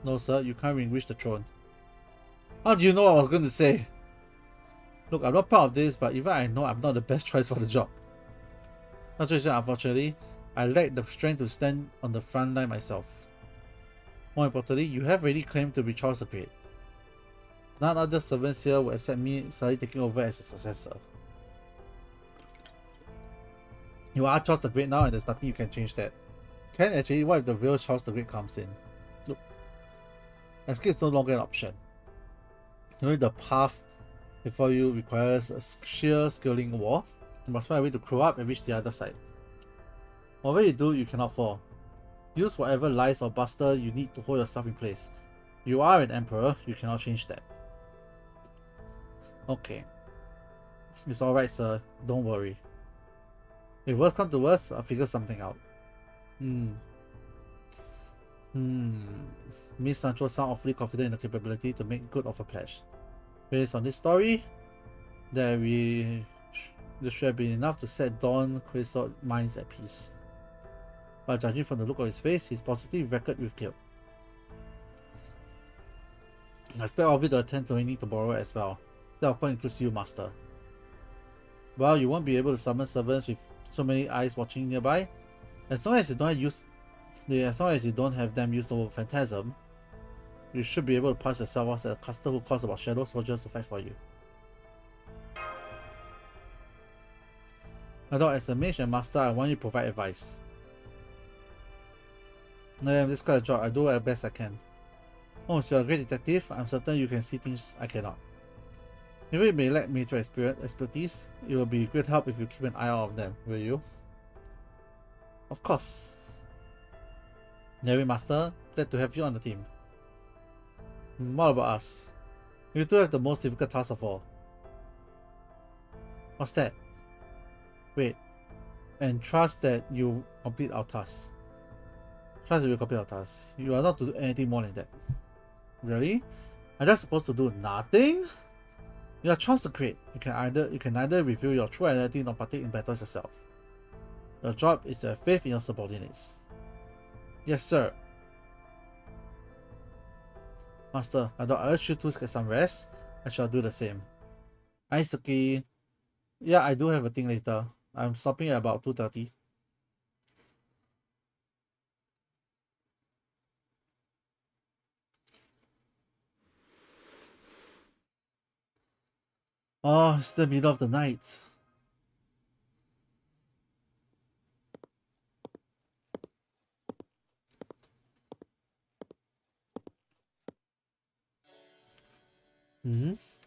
No sir, you can't relinquish the throne. How do you know what I was going to say? Look, I'm not proud of this, but even I know I'm not the best choice for the job. Unfortunately, I lack the strength to stand on the front line myself. More importantly, you have already claimed to be Charles the Great. None other servants here will accept me suddenly taking over as a successor. You are Charles the Great now and there's nothing you can change that. Can actually, what if the real Charles the Great comes in? Look, escape is no longer an option. You know the path before you requires a sheer scaling wall. You must find a way to crawl up and reach the other side. Whatever you do, you cannot fall. Use whatever lies or buster you need to hold yourself in place. You are an emperor, you cannot change that. Okay. It's alright sir, don't worry. If worst comes to worst, I'll figure something out. Miss Sancho sounds awfully confident in the capability to make good of a pledge. Based on this story, there should have been enough to set Don Quixote's minds at peace. But judging from the look of his face, he's positively reckoned with guilt. I expect all of you to attend training tomorrow as well. That of course includes you, Master. Well, you won't be able to summon servants with so many eyes watching nearby. As long as you don't have them use the word phantasm, You should be able to pass yourself off as a caster who calls about shadow soldiers to fight for you. Although as a mage and master, I want you to provide advice. I am this kind of job, I do the best I can. Oh, so you're a great detective, I'm certain you can see things I cannot. Even if you may lack military expertise, it will be great help if you keep an eye out of them, will you? Of course. Navy Master, glad to have you on the team. What about us? You two have the most difficult task of all. What's that? Wait. And trust that you complete our task. Trust that you complete our task. You are not to do anything more than that. Really? I'm just supposed to do nothing? You are trust to create. You can neither reveal your true identity nor partake in battles yourself. Your job is to have faith in your subordinates. Yes, sir. Master, I don't urge you to get some rest. I shall do the same. Aisuki. Yeah, I do have a thing later. I'm stopping at about 2:30. Oh, it's the middle of the night.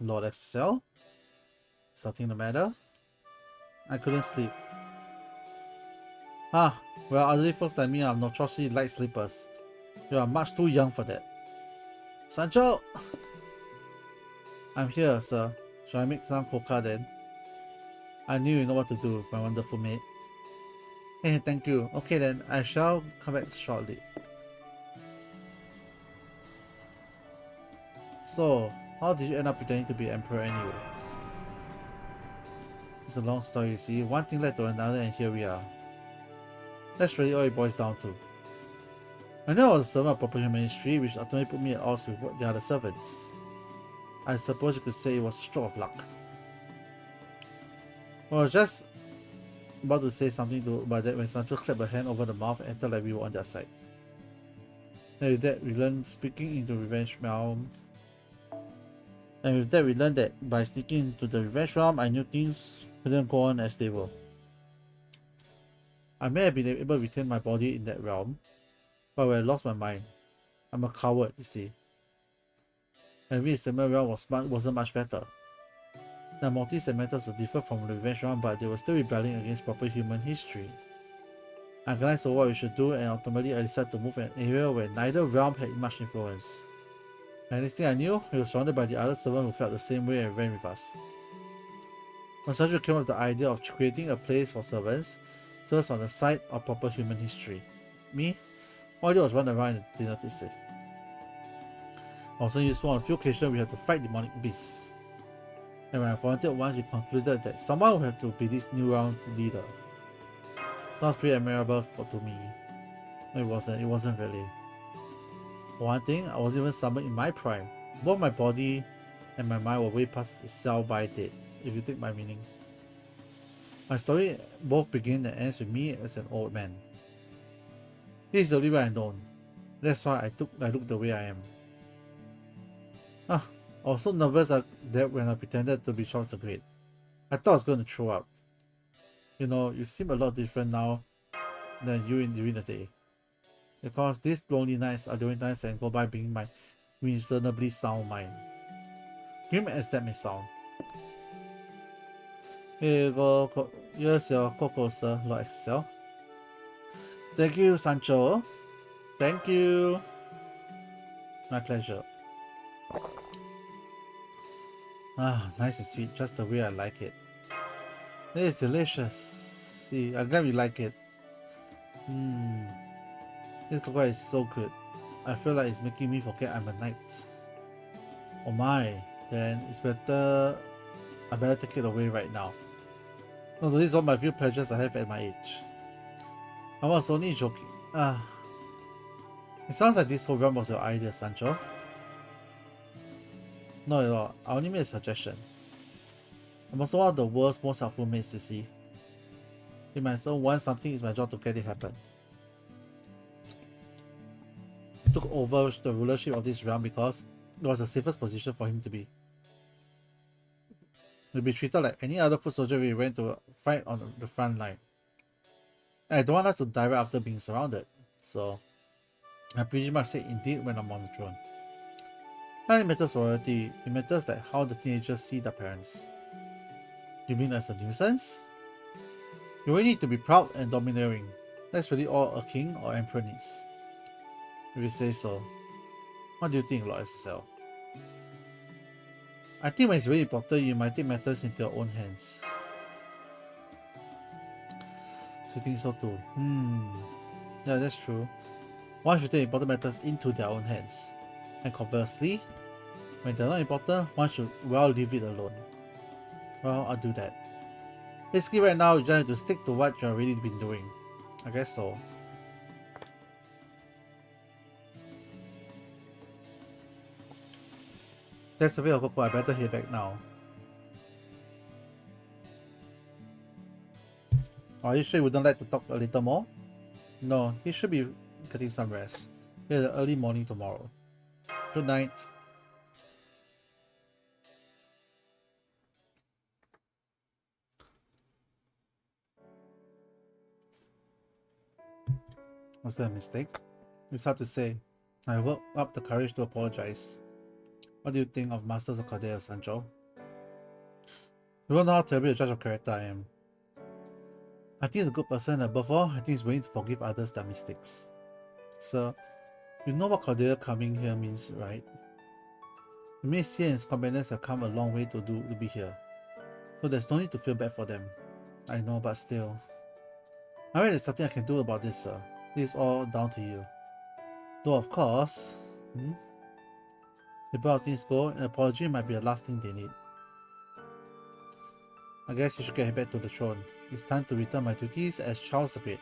Lord XL? Something the matter? I couldn't sleep. Ah, well, elderly folks like me are notoriously light sleepers. You are much too young for that. Sancho! I'm here, sir. Shall I make some coca then? I knew you know what to do, my wonderful mate. Hey, thank you. Okay then, I shall come back shortly. So, how did you end up pretending to be emperor anyway? It's a long story, you see. One thing led to another and here we are. That's really all it boils down to. I knew I was a servant of proper human history, which ultimately put me at odds with the other servants. I suppose you could say it was a stroke of luck. Well, I was just about to say something about that when Sancho clapped a hand over the mouth and acted like we were on their side. And with that, we learned speaking into Revenge Realm. And with that, we learned that by sneaking into the Revenge Realm, I knew things couldn't go on as they were. I may have been able to retain my body in that realm, but I lost my mind. I'm a coward, you see. And reinstatement realm wasn't much better. The multi-segmenters were different from the Revenge Realm, but they were still rebelling against proper human history. I glanced over what we should do, and ultimately I decided to move in an area where neither realm had much influence. And next thing I knew, we were surrounded by the other servants who felt the same way and ran with us. When Sergio came up with the idea of creating a place for servants on the side of proper human history. Me? All I did was run around in dinner to say. Also useful on a few occasions we had to fight demonic beasts. And when I volunteered once, we concluded that someone would have to be this new round leader. Sounds pretty admirable to me. No, it wasn't really. For one thing, I wasn't even summoned in my prime. Both my body and my mind were way past the sell-by date, if you take my meaning. My story both begins and ends with me as an old man. This is the only way I'm known. That's why I look the way I am. I was so nervous that when I pretended to be Charles the Great. I thought I was going to throw up. You know, you seem a lot different now than you during the day. Because these lonely nights are the only nights I can go by being my reasonably sound mind. Grim as that may sound. Here's your cocoa, sir, Lord XL. Thank you, Sancho. Thank you. My pleasure. Ah, nice and sweet, just the way I like it. It is delicious. See, I'm glad you like it. This cocoa is so good. I feel like it's making me forget I'm a knight. Oh my, then it's better. I better take it away right now. No, these are all my few pleasures I have at my age. I was only joking. It sounds like this whole realm was your idea, Sancho. Not at all. I only made a suggestion. I'm also one of the world's most helpful mates, you see. If my son wants something, it's my job to get it happen. took over the rulership of this realm because it was the safest position for him to be. He'll be treated like any other foot soldier we went to fight on the front line. And I don't want us to die right after being surrounded, so I pretty much say indeed when I'm on the throne. And it matters royalty, it matters that how the teenagers see their parents. You mean as a nuisance? You really need to be proud and domineering. That's really all a king or emperor needs. If you say so. What do you think, Lord SSL? I think when it's really important, you might take matters into your own hands. So you think so too? Yeah, that's true. One should take important matters into their own hands. And conversely, when they're not important, one should well leave it alone. Well, I'll do that. Basically right now, you just have to stick to what you've already been doing. I guess so. That's a bit of Coco, I better head back now. Are you sure you wouldn't like to talk a little more? No, he should be getting some rest. He has an early morning tomorrow. Good night. Was that a mistake? It's hard to say. I worked up the courage to apologize. What do you think of Masters of Cordeo, Sancho? You don't know how terribly a judge of character I am. I think he's a good person, and above all, I think he's willing to forgive others their mistakes. So, you know what Cordelia coming here means, right? You may see and his companions have come a long way to be here. So there's no need to feel bad for them. I know, but still. I mean, there's nothing I can do about this, sir. This is all down to you. Though of course, the better things go, an apology might be the last thing they need. I guess we should get back to the throne. It's time to return my duties as Charles the Great.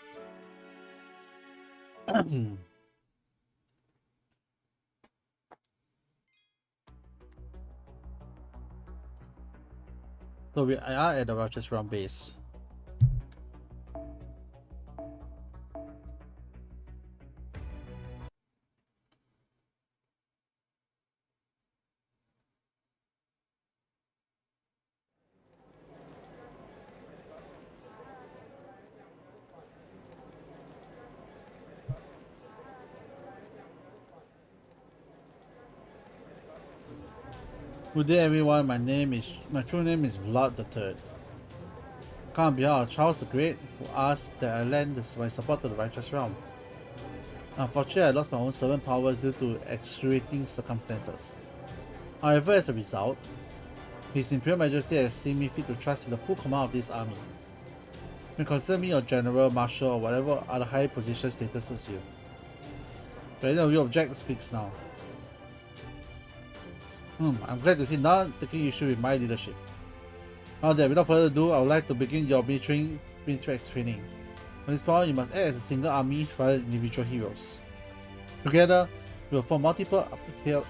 So we are at the Rochester Realm base. Good day everyone, my true name is Vlad III. Come on behalf of Charles the Great, who asked that I lend my support to the righteous realm. Unfortunately, I lost my own servant powers due to excruciating circumstances. However, as a result, His Imperial Majesty has seen me fit to trust with the full command of this army. You can consider me your general, marshal, or whatever other high position status suits you. If any of you object, speaks now. I'm glad to see none taking issue with my leadership. Now that without further ado, I would like to begin your military training. On this point, you must act as a single army rather than individual heroes. Together, we will form multiple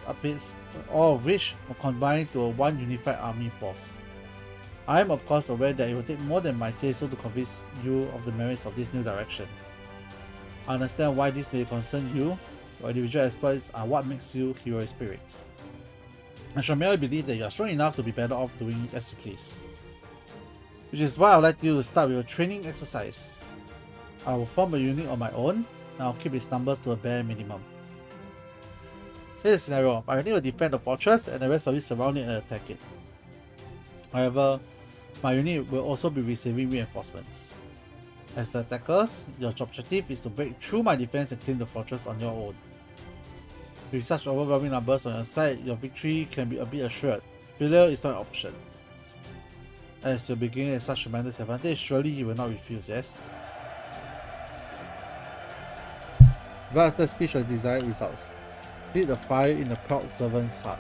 updates, all of which will combine to one unified army force. I am of course aware that it will take more than my say-so to convince you of the merits of this new direction. I understand why this may concern you, your individual exploits are what makes you heroic spirits. I shall merely believe that you are strong enough to be better off doing it as you please. Which is why I would like you to start with a training exercise. I will form a unit on my own, and I'll keep its numbers to a bare minimum. Here's the scenario: my unit will defend the fortress and the rest of it surround it and attack it. However, my unit will also be receiving reinforcements. As the attackers, your objective is to break through my defense and claim the fortress on your own. With such overwhelming numbers on your side, your victory can be a bit assured. Failure is not an option. As you're beginning at such tremendous advantage, surely you will not refuse, yes? But after speech of desired results, lit a fire in the proud servant's heart.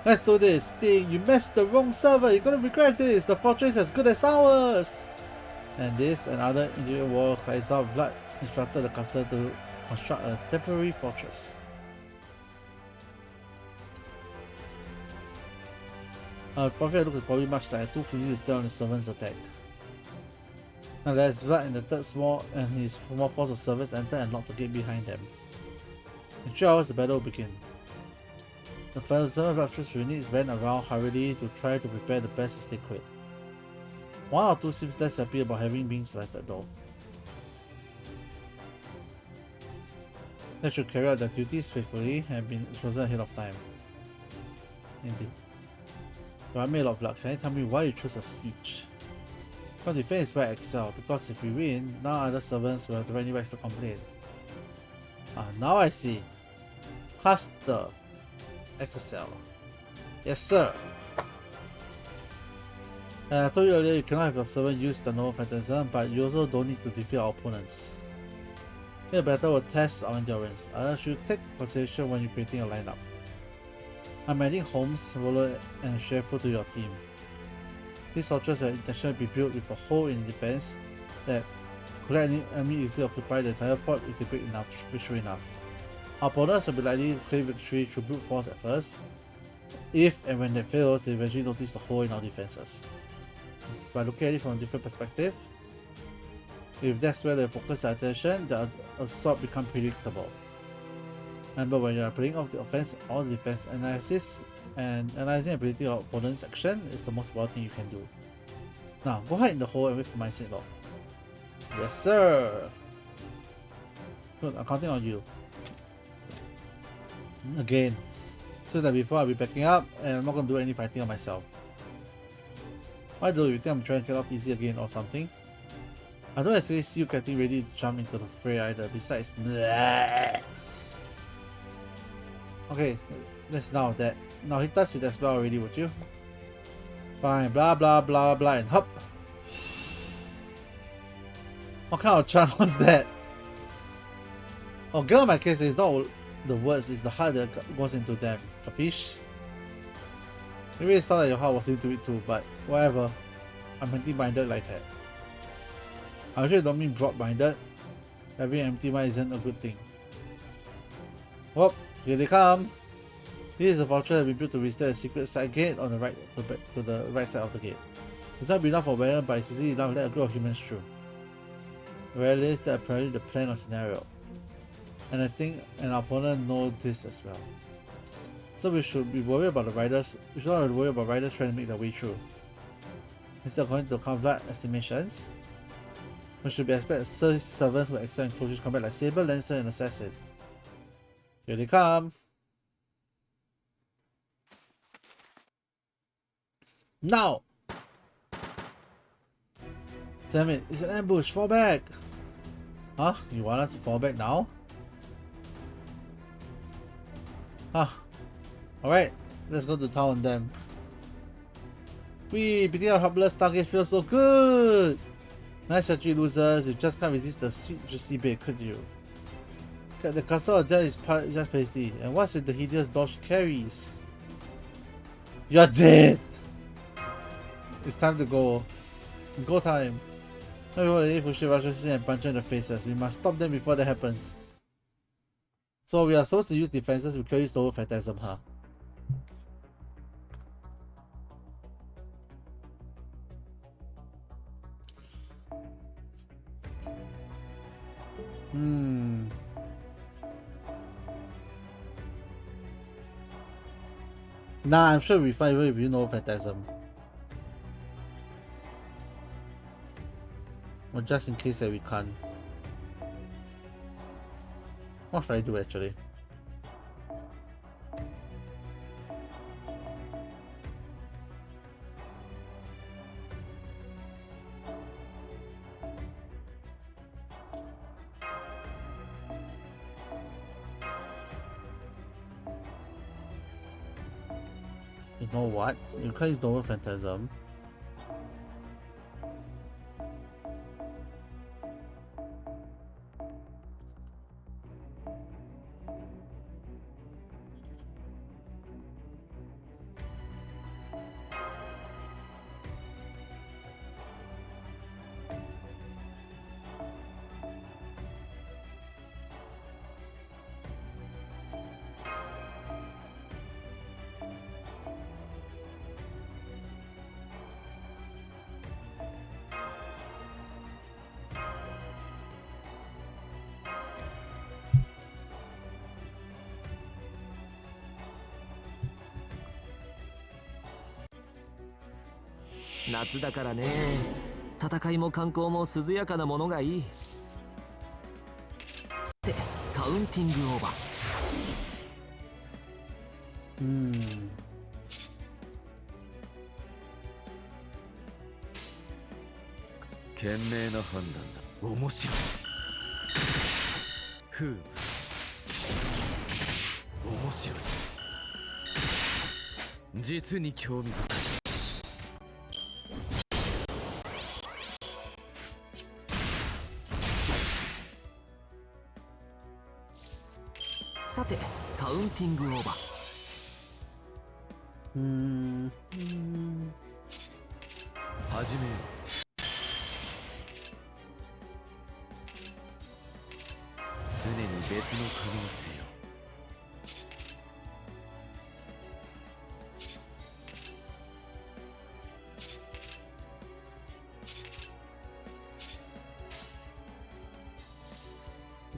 Let's do this! Thing, you messed with the wrong server! You're gonna regret this! The fortress is as good as ours! And this and other individual war cries out, Vlad instructed the caster to construct a temporary fortress. Fortress looks probably much like a 2 fleets down on the servant's attack. Nonetheless, Vlad and the third small and his small force of servants enter and lock the gate behind them. In 3 hours, the battle will begin. The first Rapturous units ran around hurriedly to try to prepare the best as they could. 1 or 2 seems less happy about having been selected though. They should carry out their duties faithfully and been chosen ahead of time. Indeed. But I made a lot of luck. Can you tell me why you chose a siege? Because defense is where I excel, because if we win, none other servants will have any rights to complain. Ah, now I see. Caster. XSL. Yes, sir. I told you earlier you cannot have your servant use the normal phantasm, but you also don't need to defeat our opponents. Your battle will test our endurance. I should take consideration when you're creating a lineup. I'm adding Holmes, Roller, and Sherful to your team. These soldiers are intentionally be built with a hole in defense that could let any enemy easily occupy the entire fort if they break enough, true enough. Our opponents will be likely to claim victory through brute force at first. If and when they fail, they eventually notice the hole in our defenses. By looking at it from a different perspective, if that's where they focus their attention, the assault becomes predictable. Remember, when you are playing off the offense or the defense, analysis and analyzing the ability of opponent's action is the most important thing you can do. Now, go hide in the hole and wait for my signal. Yes, sir! Good, I'm counting on you. Again, so that before I'll be backing up and I'm not going to do any fighting on myself. Why do you think I'm trying to get off easy again or something? I don't actually see you getting ready to jump into the fray either, besides bleh. Okay, that's now that. Now hit us with that spell already, would you? Fine, blah blah blah blah and hop. What kind of chant was that? Oh, get on my case, it's not the words, it's the heart that goes into them. Capiche? Maybe it sounded like your heart was into it too, but whatever. I'm empty-minded like that. I actually don't mean broad-minded. Having an empty mind isn't a good thing. Whoop, here they come. This is a vulture that we built to restore a secret side gate on the right to the right side of the gate. It's not enough for weapon, but it's easy enough to let a group of humans through. Realize that apparently the plan or scenario. And I think an opponent knows this as well. So we should be worried about the riders. We should not worry about riders trying to make their way through. Instead, according to combat estimations, we should be expecting servants who excel in close combat like Saber, Lancer, and Assassin. Here they come. Now! Damn it, it's an ambush, fall back! Huh? You want us to fall back now? Huh. Alright, let's go to town on them. Wee, beating our helpless target feels so good! Nice shot, you losers, you just can't resist the sweet juicy bait, could you? The castle of death is just pasty, and what's with the hideous doll she carries? You're dead! It's time to go. It's go time. Everybody if we should rush in and punch her in the faces. We must stop them before that happens. So we are supposed to use defenses, we can use the whole phantasm, huh? Nah, I'm sure we'll be fine if you know phantasm. Or just in case that we can't. What should I do actually? You know what? You can't use normal phantasm. 夏だからね。戦いも観光も涼やかなものがいい。さて、カウンティングオーバー。賢明な判断だ。面白い。ふう。面白い。実に興味深い。さて、カウンティングオーバー。始めよう。常に別の可能性を。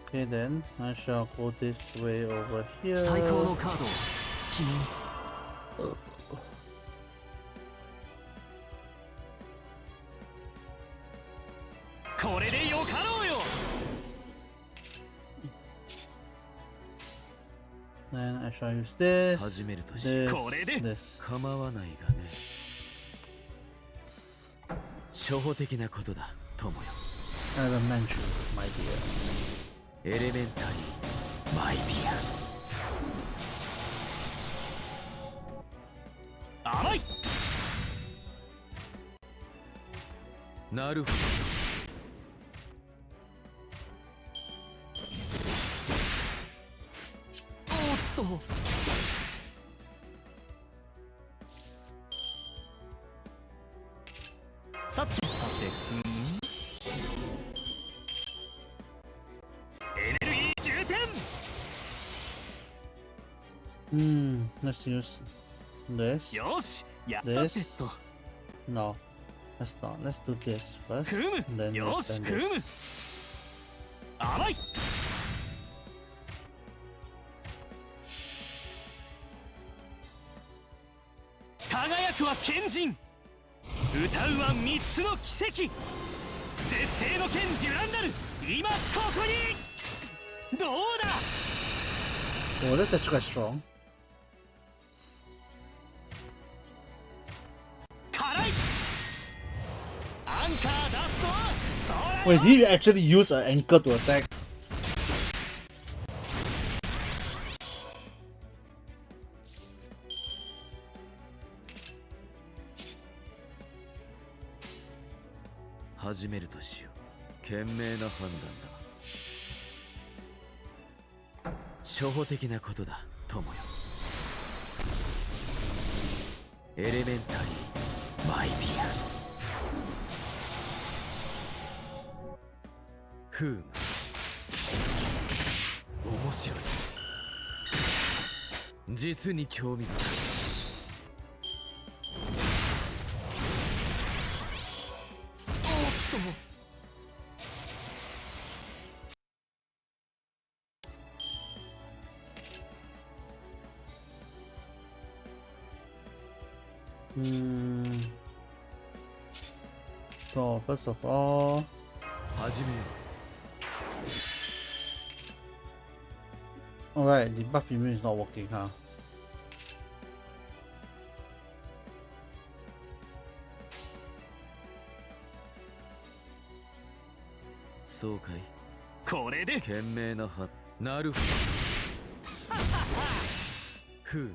Okay, then I shall go this way over here. 最高のカードを君に。これでよかろうよ。Then I shall use this. 始めるとし This. これで This. 構わないがね。初歩的なことだ、友よ。 Elementary, my dear. エレメンタリー、マイディア。甘い。なるほど。おっと。さてさて、エネルギー充填。Let's use this. よし、やさ This. てと。 No, let's not. Let's do this first. 組む。 Then よ this, し、 then 組む。 this. 甘い。輝くは賢人。歌うは3つの奇跡。絶世の剣デュランダル、今ここに。どうだ。 Oh, this is actually quite strong. 辛い。アンカー脱走。そら Wait, did he actually use an anchor to attack? 始めるとしよう。賢明な判断だ。初歩的なことだ、友よ。エレメンタリー、マイディア。ふうむ。面白い。実に興味深い。So first of all, 始めよ alright, the buff immune is not working, huh? う。そうかい。これで。賢明なはなるほど。ふう。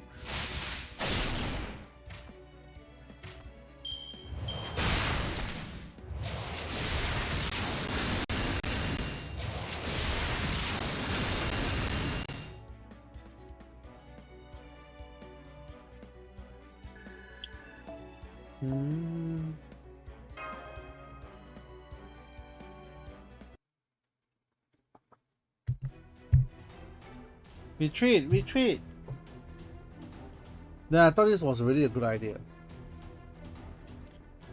Retreat, retreat! Then I thought this was really a good idea.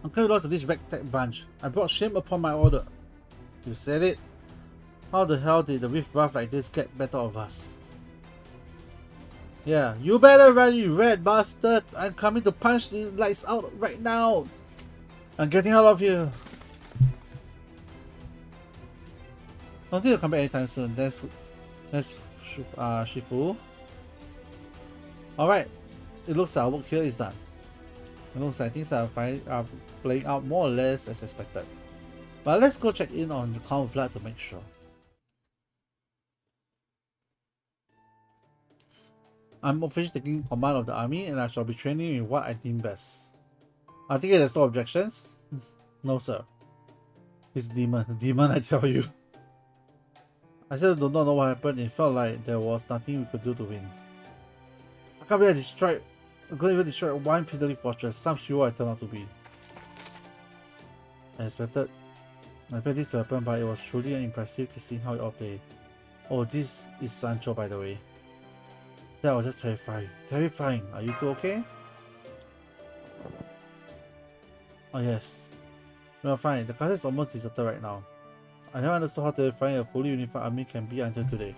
Uncle lost to this ragtag bunch. I brought shame upon my order. You said it? How the hell did the riff-raff like this get better of us? Yeah, you better run, you red bastard! I'm coming to punch the lights out right now! I'm getting out of here. Don't think you'll come back anytime soon. That's Shifu. Alright. It looks like our work here is done. It looks like things are playing out more or less as expected. But let's go check in on the Count Vlad to make sure. I'm officially taking command of the army and I shall be training in what I deem best. I think there's no objections? No sir. It's demon. Demon, I tell you. I still do not know what happened. It felt like there was nothing we could do to win. I can't believe I couldn't even destroy one piddly fortress. Some hero I turned out to be. I expected this to happen, but it was truly impressive to see how it all played. Oh, this is Sancho, by the way. That was just terrifying. Terrifying. Are you two okay? Oh yes. We are fine. The castle is almost deserted right now. I never understood how terrifying a fully unified army can be until today.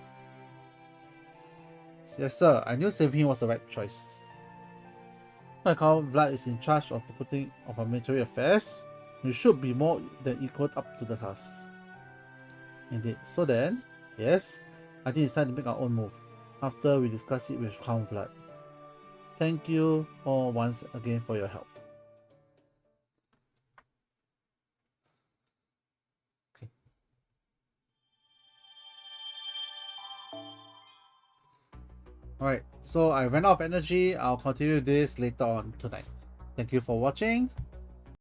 Yes sir, I knew saving him was the right choice. I call Vlad is in charge of the putting of our military affairs. We should be more than equal up to the task. Indeed. So then, yes, I think it's time to make our own move. After we discuss it with Count Vlad. Thank you all once again for your help. Okay. Alright, so I ran out of energy. I'll continue this later on tonight. Thank you for watching.